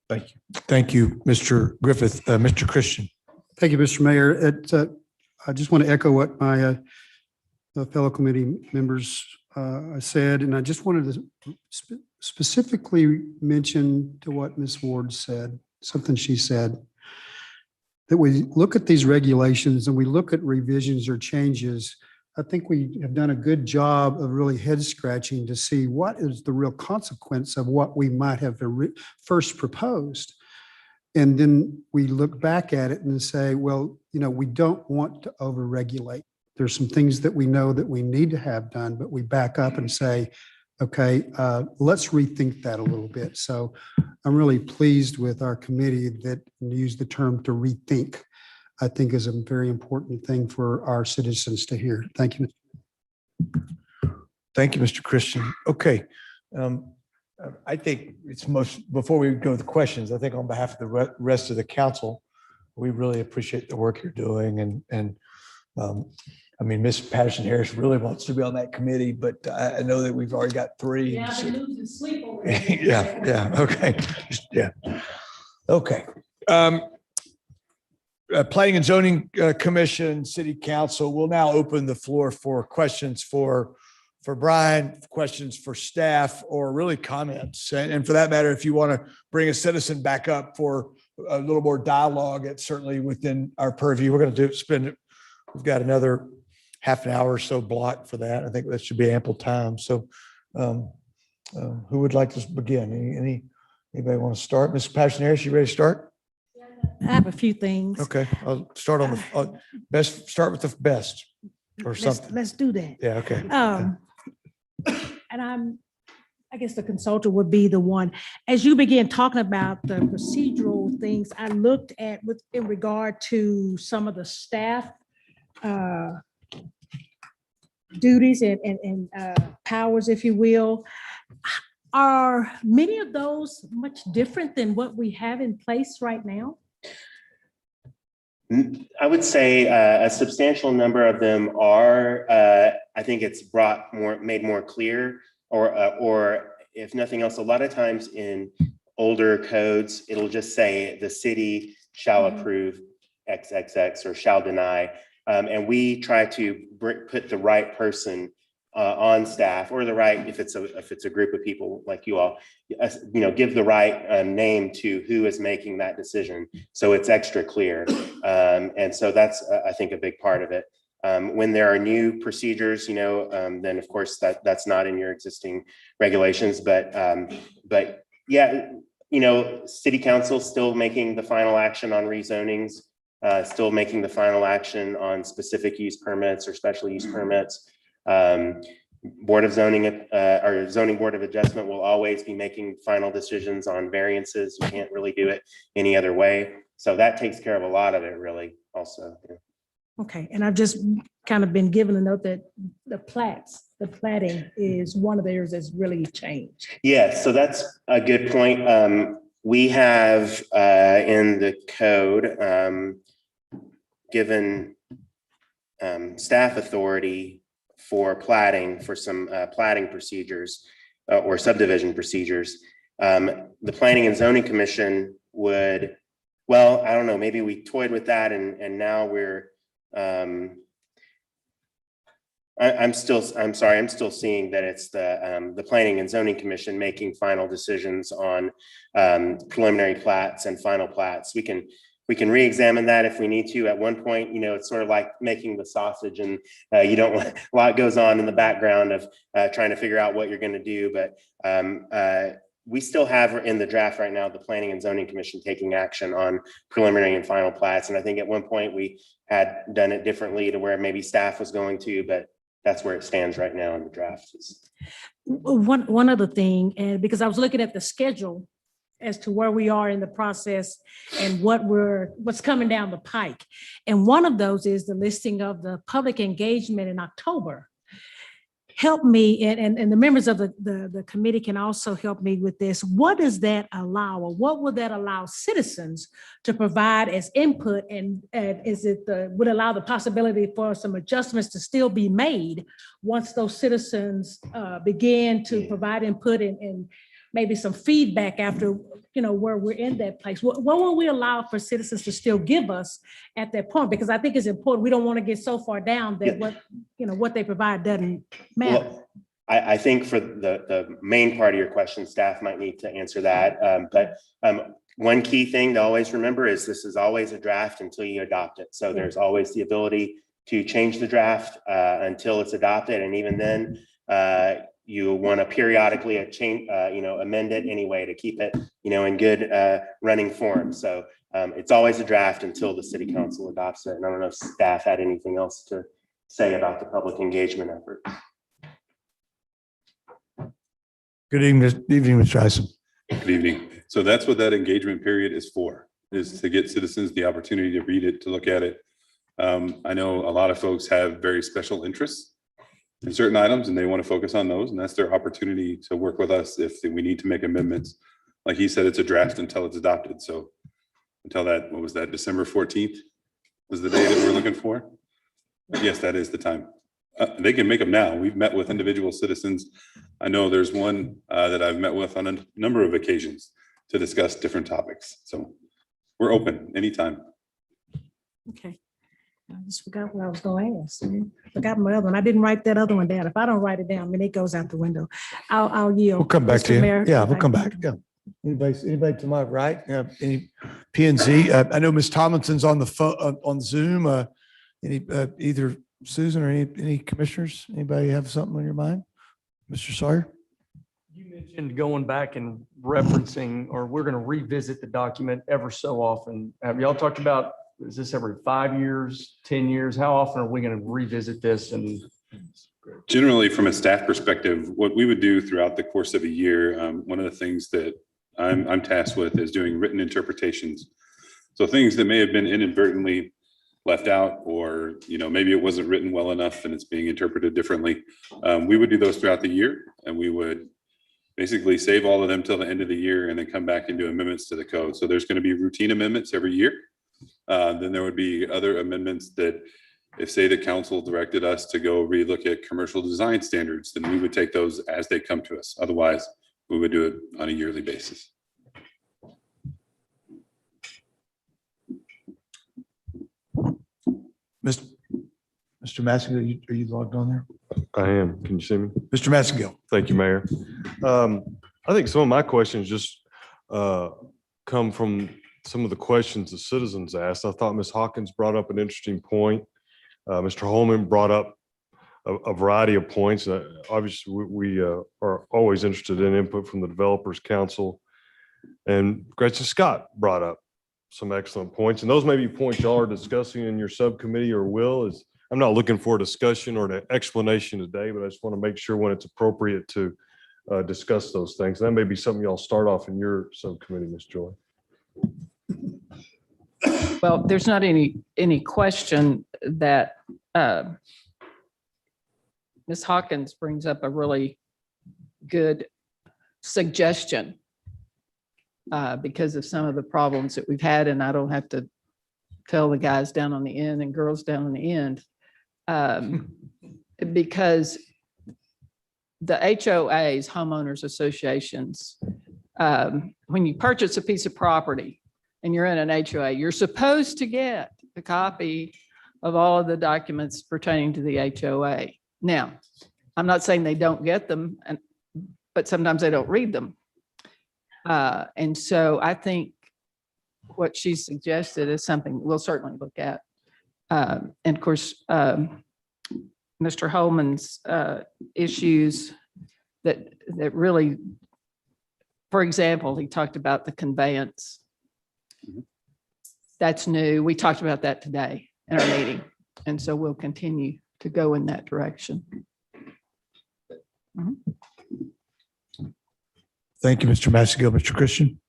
Thank you. Thank you, Mr. Griffith. Mr. Christian. Thank you, Mr. Mayor. I just want to echo what my fellow committee members said, and I just wanted to specifically mention to what Ms. Ward said, something she said, that we look at these regulations and we look at revisions or changes. I think we have done a good job of really head scratching to see what is the real consequence of what we might have first proposed. And then we look back at it and say, well, you know, we don't want to overregulate. There's some things that we know that we need to have done, but we back up and say, okay, let's rethink that a little bit. So I'm really pleased with our committee that used the term to rethink. I think is a very important thing for our citizens to hear. Thank you. Thank you, Mr. Christian. Okay. I think it's before we go to the questions, I think on behalf of the rest of the council, we really appreciate the work you're doing and I mean, Miss Patterson Harris really wants to be on that committee, but I know that we've already got 3. Yeah, I've been losing sleep over it. Yeah, okay. Yeah. Okay. Planning and Zoning Commission, City Council will now open the floor for questions for Brian, questions for staff, or really comments. And for that matter, if you want to bring a citizen back up for a little more dialogue, it's certainly within our purview. We're going to we've got another half an hour or so blocked for that. I think that should be ample time. So who would like to begin? Anybody want to start? Ms. Patterson Harris, you ready to start? I have a few things. Okay, I'll start on the best, start with the best or something. Let's do that. Yeah, okay. And I guess the consultant would be the one. As you began talking about the procedural things, I looked at in regard to some of the staff duties and powers, if you will. Are many of those much different than what we have in place right now? I would say a substantial number of them are. I think it's made more clear, or if nothing else, a lot of times in older codes, it'll just say the city shall approve XXX or shall deny, and we try to put the right person on staff, or the right, if it's a group of people like you all, give the right name to who is making that decision, so it's extra clear. And so that's I think a big part of it. When there are new procedures, then of course that's not in your existing regulations, but yeah, city council still making the final action on rezonings, still making the final action on specific use permits or special use permits. Board of Zoning or Zoning Board of Adjustment will always be making final decisions on variances. You can't really do it any other way. So that takes care of a lot of it, really, also. Yeah. Okay, and I've just kind of been given a note that the platting is one of the areas that's really changed. Yeah, so that's a good point. We have in the code given staff authority for platting, for some platting procedures or subdivision procedures. The Planning and Zoning Commission would, well, I don't know, maybe we toyed with that and now we're, I'm still seeing that it's the Planning and Zoning Commission making final decisions on preliminary plats and final plats. We can re-examine that if we need to. At one point, it's sort of like making the sausage, and you don't want, a lot goes on in the background of trying to figure out what you're going to do. But we still have in the draft right now the Planning and Zoning Commission taking action on preliminary and final plats. And I think at one point we had done it differently to where maybe staff was going to, but that's where it stands right now in the draft. One other thing, and because I was looking at the schedule as to where we are in the process and what's coming down the pike. And one of those is the listing of the public engagement in October. Help me, and the members of the committee can also help me with this. What does that allow, or what would that allow citizens to provide as input? And would allow the possibility for some adjustments to still be made once those citizens begin to provide input and maybe some feedback after, where we're in that place? What will we allow for citizens to still give us at that point? Because I think it's important. We don't want to get so far down that what they provide doesn't matter. Well, I think for the main part of your question, staff might need to answer that. But one key thing to always remember is this is always a draft until you adopt it. So there's always the ability to change the draft until it's adopted. And even then, you want to periodically amend it anyway to keep it, in good running form. So it's always a draft until the city council adopts it. And I don't know if staff had anything else to say about the public engagement effort. Good evening, Mr. Isom. Good evening. So that's what that engagement period is for, is to get citizens the opportunity to read it, to look at it. I know a lot of folks have very special interests in certain items and they want to focus on those, and that's their opportunity to work with us if we need to make amendments. Like he said, it's a draft until it's adopted. So until that, what was that, December 14th was the day that we're looking for? But yes, that is the time. They can make them now. We've met with individual citizens. I know there's one that I've met with on a number of occasions to discuss different topics. So we're open anytime. Okay. I just forgot what I was gonna ask. Forgot my other one. I didn't write that other one down. If I don't write it down, I mean, it goes out the window. I'll yield. We'll come back Mr. to you. Mayor, Yeah, if we'll I come can- back. Yeah. Anybody to my right? Any P and Z? I know Ms. Tomlinson's on the phone, on Zoom. Any, either Susan or any commissioners? Anybody have something on your mind? Mr. Sawyer? You mentioned going back and referencing, or we're going to revisit the document ever so often. Have y'all talked about, is this every 5 years, 10 years? How often are we going to revisit this? And Generally, from a staff perspective, what we would do throughout the course of a year, one of the things that I'm tasked with is doing written interpretations. So things that may have been inadvertently left out, or maybe it wasn't written well enough and it's being interpreted differently. We would do those throughout the year, and we would basically save all of them till the end of the year and then come back and do amendments to the code. So there's going to be routine amendments every year. Then there would be other amendments that, if say the council directed us to go relook at commercial design standards, then we would take those as they come to us. Otherwise, we would do it on a yearly basis. Mr. Massengill, are you logged on there? I am. Can you see me? Mr. Massengill. Thank you, Mayor. I think some of my questions just come from some of the questions the citizens asked. I thought Ms. Hawkins brought up an interesting point. Mr. Holman brought up a variety of points. Obviously, we are always interested in input from the Developers Council. And Gretchen Scott brought up some excellent points. And those may be points y'all are discussing in your subcommittee or will. I'm not looking for a discussion or an explanation today, but I just want to make sure when it's appropriate to discuss those things. That may be something y'all start off in your subcommittee, Ms. Joy. Well, there's not any question that Ms. Hawkins brings up a really good suggestion because of some of the problems that we've had, and I don't have to tell the guys down on the end and girls down on the end, because the HOAs, homeowners associations, when you purchase a piece of property and you're in an HOA, you're supposed to get a copy of all of the documents pertaining to the HOA. Now, I'm not saying they don't get them, but sometimes they don't read them. And so I think what she suggested is something we'll certainly look at. And of course, Mr. Holman's issues that really, for example, he talked about the conveyance. That's new. We talked about that today in our meeting. And so we'll continue to go in that direction. Thank you, Mr. Massengill. Mr. Christian?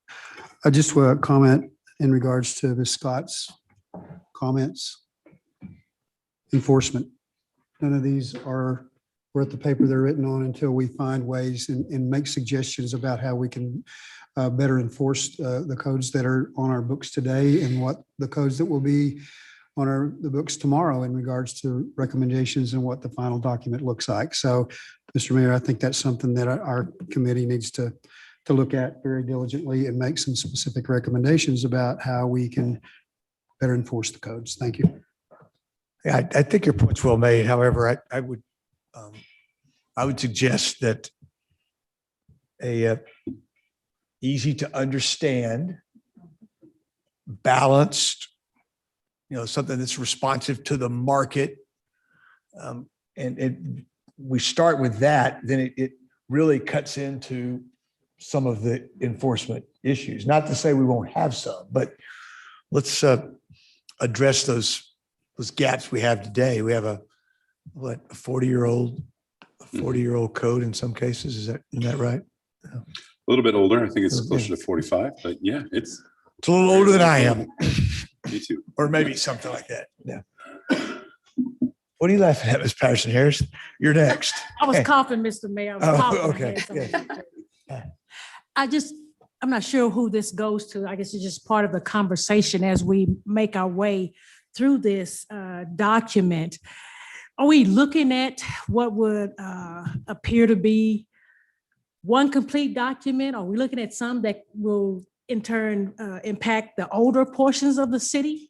I just want to comment in regards to Ms. Scott's comments. Enforcement. None of these are worth the paper they're written on until we find ways and make suggestions about how we can better enforce the codes that are on our books today and what the codes that will be on the books tomorrow in regards to recommendations and what the final document looks like. So, Mr. Mayor, I think that's something that our committee needs to look at very diligently and make some specific recommendations about how we can better enforce the codes. Thank you. Yeah, I think your point's well made. However, I would suggest that a easy to understand, balanced, something that's responsive to the market. And we start with that, then it really cuts into some of the enforcement issues. Not to say we won't have some, but let's address those gaps we have today. We have a 40-year-old code in some cases. Isn't that right? A little bit older. I think it's closer to 45, but yeah, it's a little older than I am. Me too. Or maybe something like that. Yeah. What are you laughing at, Ms. Patterson Harris? You're next. I was coughing, Mr. Mayor. I was coughing. Okay. I I'm not sure who this goes to. I guess it's just part of the conversation as we make our way through this document. Are we looking at what would appear to be one complete document? Are we looking at some that will in turn impact the older portions of the city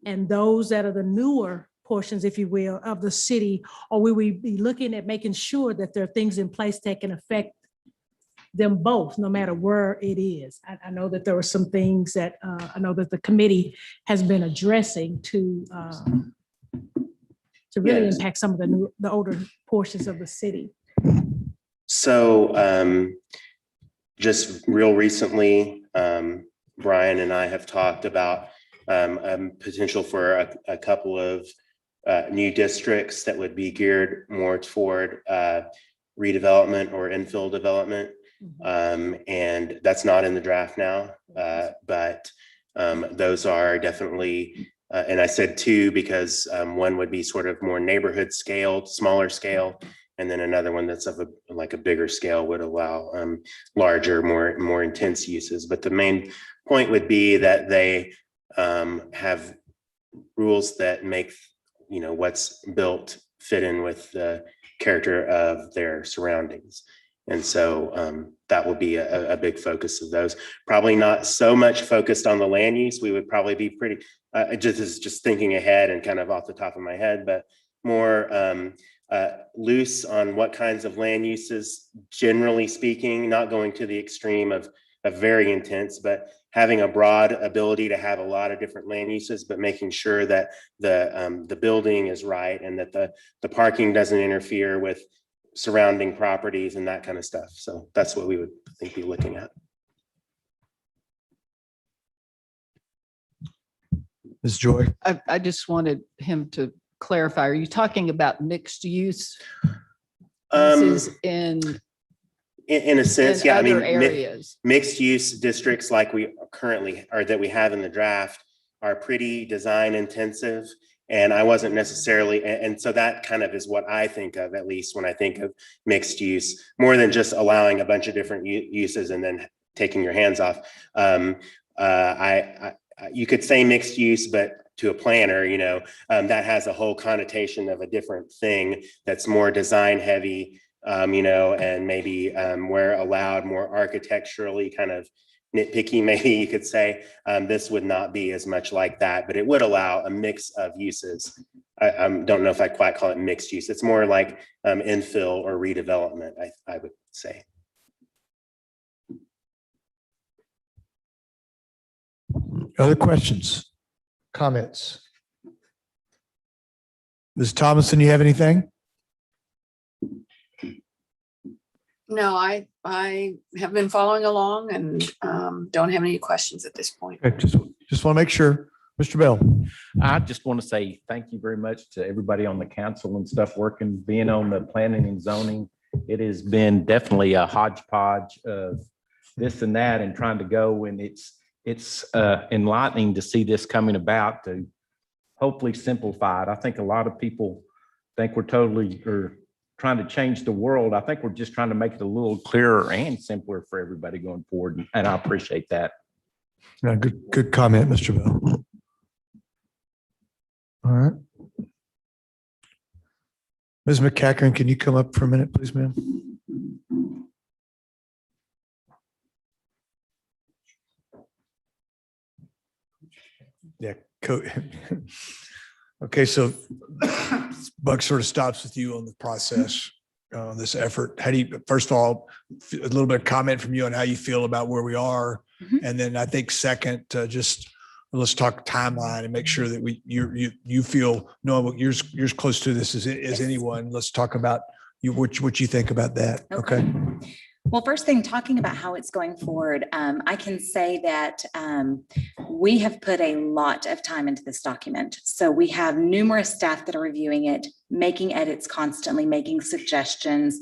and those that are the newer portions, if you will, of the city? Or will we be looking at making sure that there are things in place that can affect them both, no matter where it is? I know that there were some things that I know that the committee has been addressing to really Yes. impact some of the older portions of the city. So just real recently, Brian and I have talked about potential for a couple of new districts that would be geared more toward redevelopment or infill development. And that's not in the draft now, but those are definitely, and I said two because one would be sort of more neighborhood scaled, smaller scale, and then another one that's of a bigger scale would allow larger, more intense uses. But the main point would be that they have rules that make what's built fit in with the character of their surroundings. And so that will be a big focus of those. Probably not so much focused on the land use. We would probably be pretty, just thinking ahead and kind of off the top of my head, but more loose on what kinds of land uses, generally speaking, not going to the extreme of very intense, but having a broad ability to have a lot of different land uses, but making sure that the building is right and that the parking doesn't interfere with surrounding properties and that kind of stuff. So that's what we would, I think, be looking at. Ms. Joy? I just wanted him to clarify. Are you talking about mixed use? This is in a sense, yeah. I mean, other areas. Mixed use districts like we currently, or that we have in the draft, are pretty design intensive. And I wasn't necessarily, and so that kind of is what I think of, at least when I think of mixed use, more than just allowing a bunch of different uses and then taking your hands off. You could say mixed use, but to a planner, that has a whole connotation of a different thing that's more design heavy, and maybe where allowed more architecturally kind of nitpicky, maybe you could say. This would not be as much like that, but it would allow a mix of uses. I don't know if I quite call it mixed use. It's more like infill or redevelopment, I would say. Other questions, comments? Ms. Thomason, you have anything? No, I have been following along and don't have any questions at this point. Okay, just want to make sure. Mr. Bell. I just want to say thank you very much to everybody on the council and stuff being on the planning and zoning. It has been definitely a hodgepodge of this and that and trying to go, and it's enlightening to see this coming about to hopefully simplify it. I think a lot of people think we're trying to change the world. I think we're just trying to make it a little clearer and simpler for everybody going forward. And I appreciate that. Yeah, good comment, Mr. Bell. All right. Ms. McCacken, can you come up for a minute, please, ma'am? Yeah. Okay, so Buck sort of stops with you on the process, on this effort. How do you, first of all, a little bit of comment from you on how you feel about where we are. And then I think second, just let's talk timeline and make sure that you feel, no, you're as close to this as anyone. Let's talk about what you think about that. Okay. Well, first thing, talking about how it's going forward, I can say that we have put a lot of time into this document. So we have numerous staff that are reviewing it, making edits constantly, making suggestions.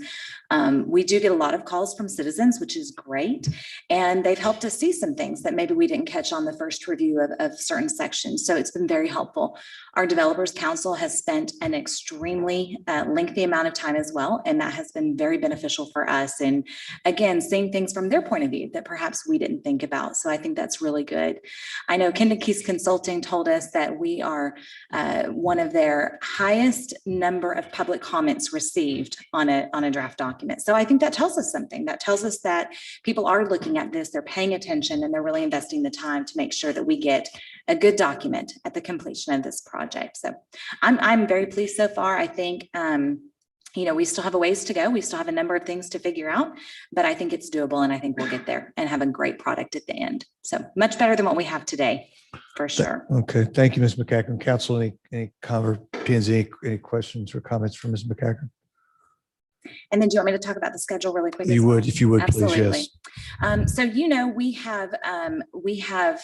We do get a lot of calls from citizens, which is great. And they've helped us see some things that maybe we didn't catch on the first review of certain sections. So it's been very helpful. Our Developers Council has spent an extremely lengthy amount of time as well. And that has been very beneficial for us. And again, seeing things from their point of view that perhaps we didn't think about. So I think that's really good. I know Keys Consulting told us that we are one of their highest number of public comments received on a draft document. So I think that tells us something. That tells us that people are looking at this, they're paying attention, and they're really investing the time to make sure that we get a good document at the completion of this project. So I'm very pleased so far. I think we still have a ways to go. We still have a number of things to figure out, but I think it's doable, and I think we'll get there and have a great product at the end. So much better than what we have today, for sure. Okay, thank you, Ms. McCacken. Council, any any questions or comments from Ms. McCacken? And then do you want me to talk about the schedule really quick? You would, if you would, please, Absolutely. yes. So, we have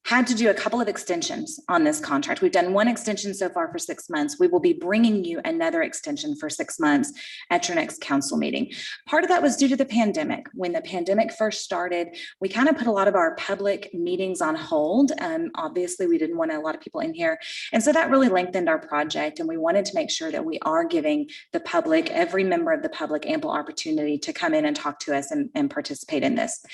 had to do a couple of extensions on this contract. We've done one extension so far for 6 months. We will be bringing you another extension for 6 months at your next council meeting. Part of that was due to the pandemic. When the pandemic first started, we kind of put a lot of our public meetings on hold. Obviously, we didn't want a lot of people in here. And so that really lengthened our project. And we wanted to make sure that we are giving the public, every member of the public, ample opportunity to come in and talk to us and participate in this.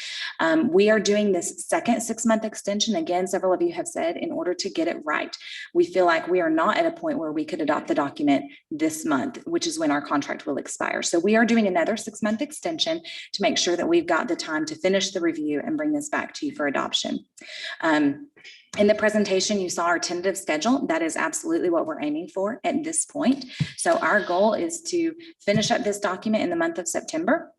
We are doing this second 6-month extension. Again, several of you have said, in order to get it right. We feel like we are not at a point where we could adopt the document this month, which is when our contract will expire. So we are doing another 6-month extension to make sure that we've got the time to finish the review and bring this back to you for adoption. In the presentation, you saw our tentative schedule. That is absolutely what we're aiming for at this point. So our goal is to finish up this document in the month of September,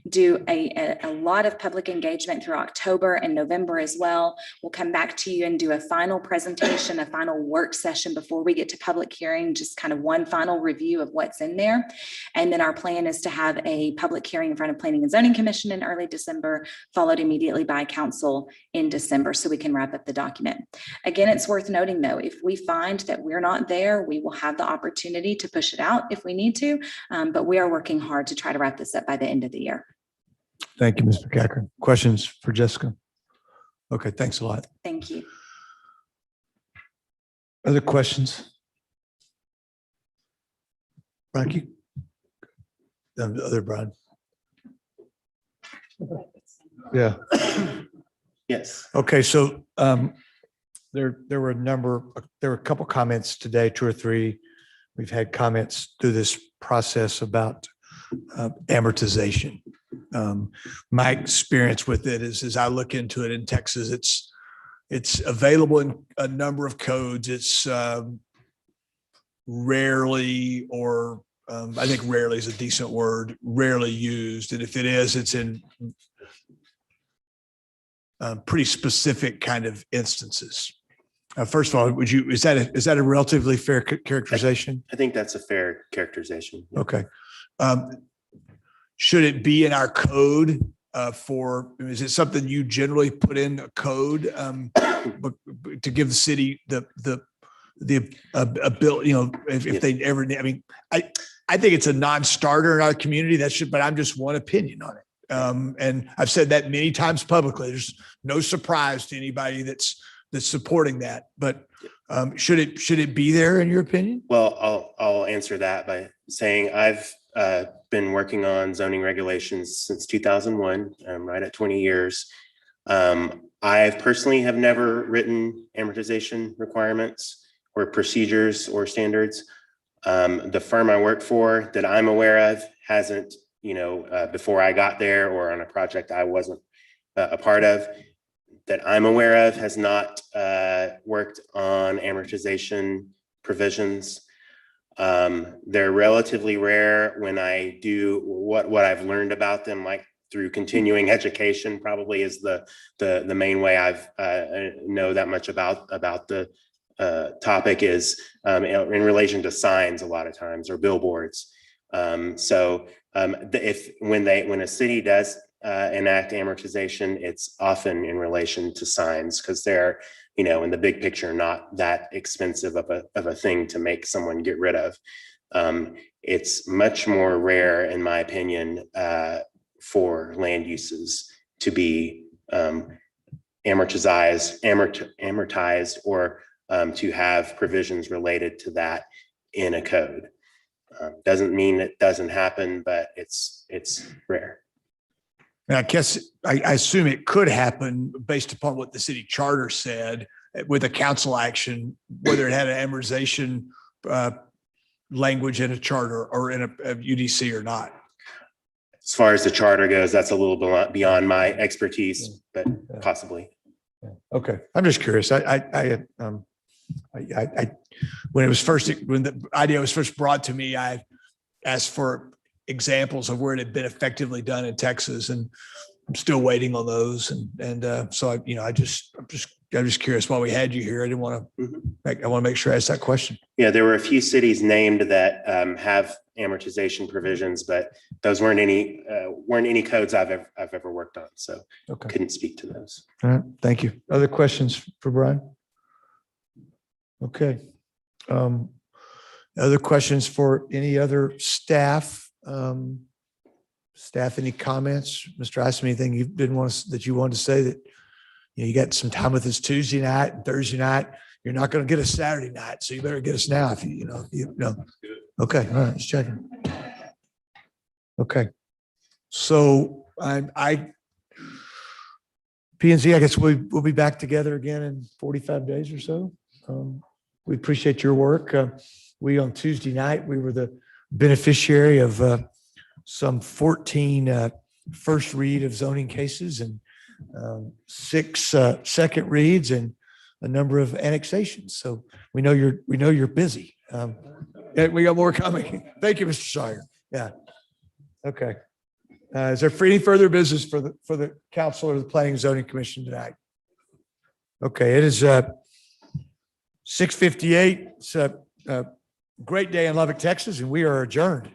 do a lot of public engagement through October and November as well. We'll come back to you and do a final presentation, a final work session before we get to public hearing, just kind of one final review of what's in there. And then our plan is to have a public hearing in front of Planning and Zoning Commission in early December, followed immediately by council in December, so we can wrap up the document. Again, it's worth noting though, if we find that we're not there, we will have the opportunity to push it out if we need to, but we are working hard to try to wrap this up by the end of the year. Thank you, Ms. McCacken. Questions for Jessica? Okay, thanks a lot. Thank you. Other questions? Frankie? The other Brian? Yeah. Yes. Okay, so there were a couple comments today, 2 or 3. We've had comments through this process about amortization. My experience with it is, as I look into it in Texas, it's available in a number of codes. It's rarely, or I think rarely is a decent word, rarely used. And if it is, it's in pretty specific kind of instances. First of all, is that a relatively fair characterization? I think that's a fair characterization. Okay. Should it be in our code is it something you generally put in a code to give the city the ability, if they ever, I think it's a non-starter in our community. But I'm just one opinion on it. And I've said that many times publicly. There's no surprise to anybody that's supporting that, but should it be there in your opinion? Well, I'll answer that by saying I've been working on zoning regulations since 2001, right at 20 years. I personally have never written amortization requirements or procedures or standards. The firm I work for that I'm aware of hasn't, before I got there or on a project I wasn't a part of, that I'm aware of, has not worked on amortization provisions. They're relatively rare. When I do, what I've learned about them, like through continuing education, probably is the main way I've know that much about the topic is in relation to signs a lot of times, or billboards. When a city does enact amortization, it's often in relation to signs, because they're, in the big picture, not that expensive of a thing to make someone get rid of. It's much more rare, in my opinion, for land uses to be amortized or to have provisions related to that in a code. Doesn't mean it doesn't happen, but it's rare. And I guess, I assume it could happen based upon what the city charter said with a council action, whether it had an amortization language in a charter or in a UDC or not. As far as the charter goes, that's a little beyond my expertise, but possibly. Okay, I'm just curious. When the idea was first brought to me, I asked for examples of where it had been effectively done in Texas, and I'm still waiting on those. So I'm just curious why we had you here. I didn't want to I want to make sure I asked that question. Yeah, there were a few cities named that have amortization provisions, but those weren't any codes I've ever worked on. So couldn't speak to those. All right, thank you. Other questions for Brian? Okay. Other questions for any other staff? Staff, any comments? Mr. Isom, anything you that you wanted to say that you got some time with us Tuesday night and Thursday night? You're not going to get us Saturday night, so you better get us now if you know. Okay, all right, just checking. Okay, so P&Z, I guess we'll be back together again in 45 days or so. We appreciate your work. We on Tuesday night, we were the beneficiary of some 14 first read of zoning cases and 6 second reads and a number of annexations. So we know you're busy. We got more coming. Thank you, Mr. Sawyer. Yeah. Okay. Is there any further business for the council or the Planning and Zoning Commission tonight? Okay, it is 6:58. It's a great day in Lubbock, Texas, and we are adjourned.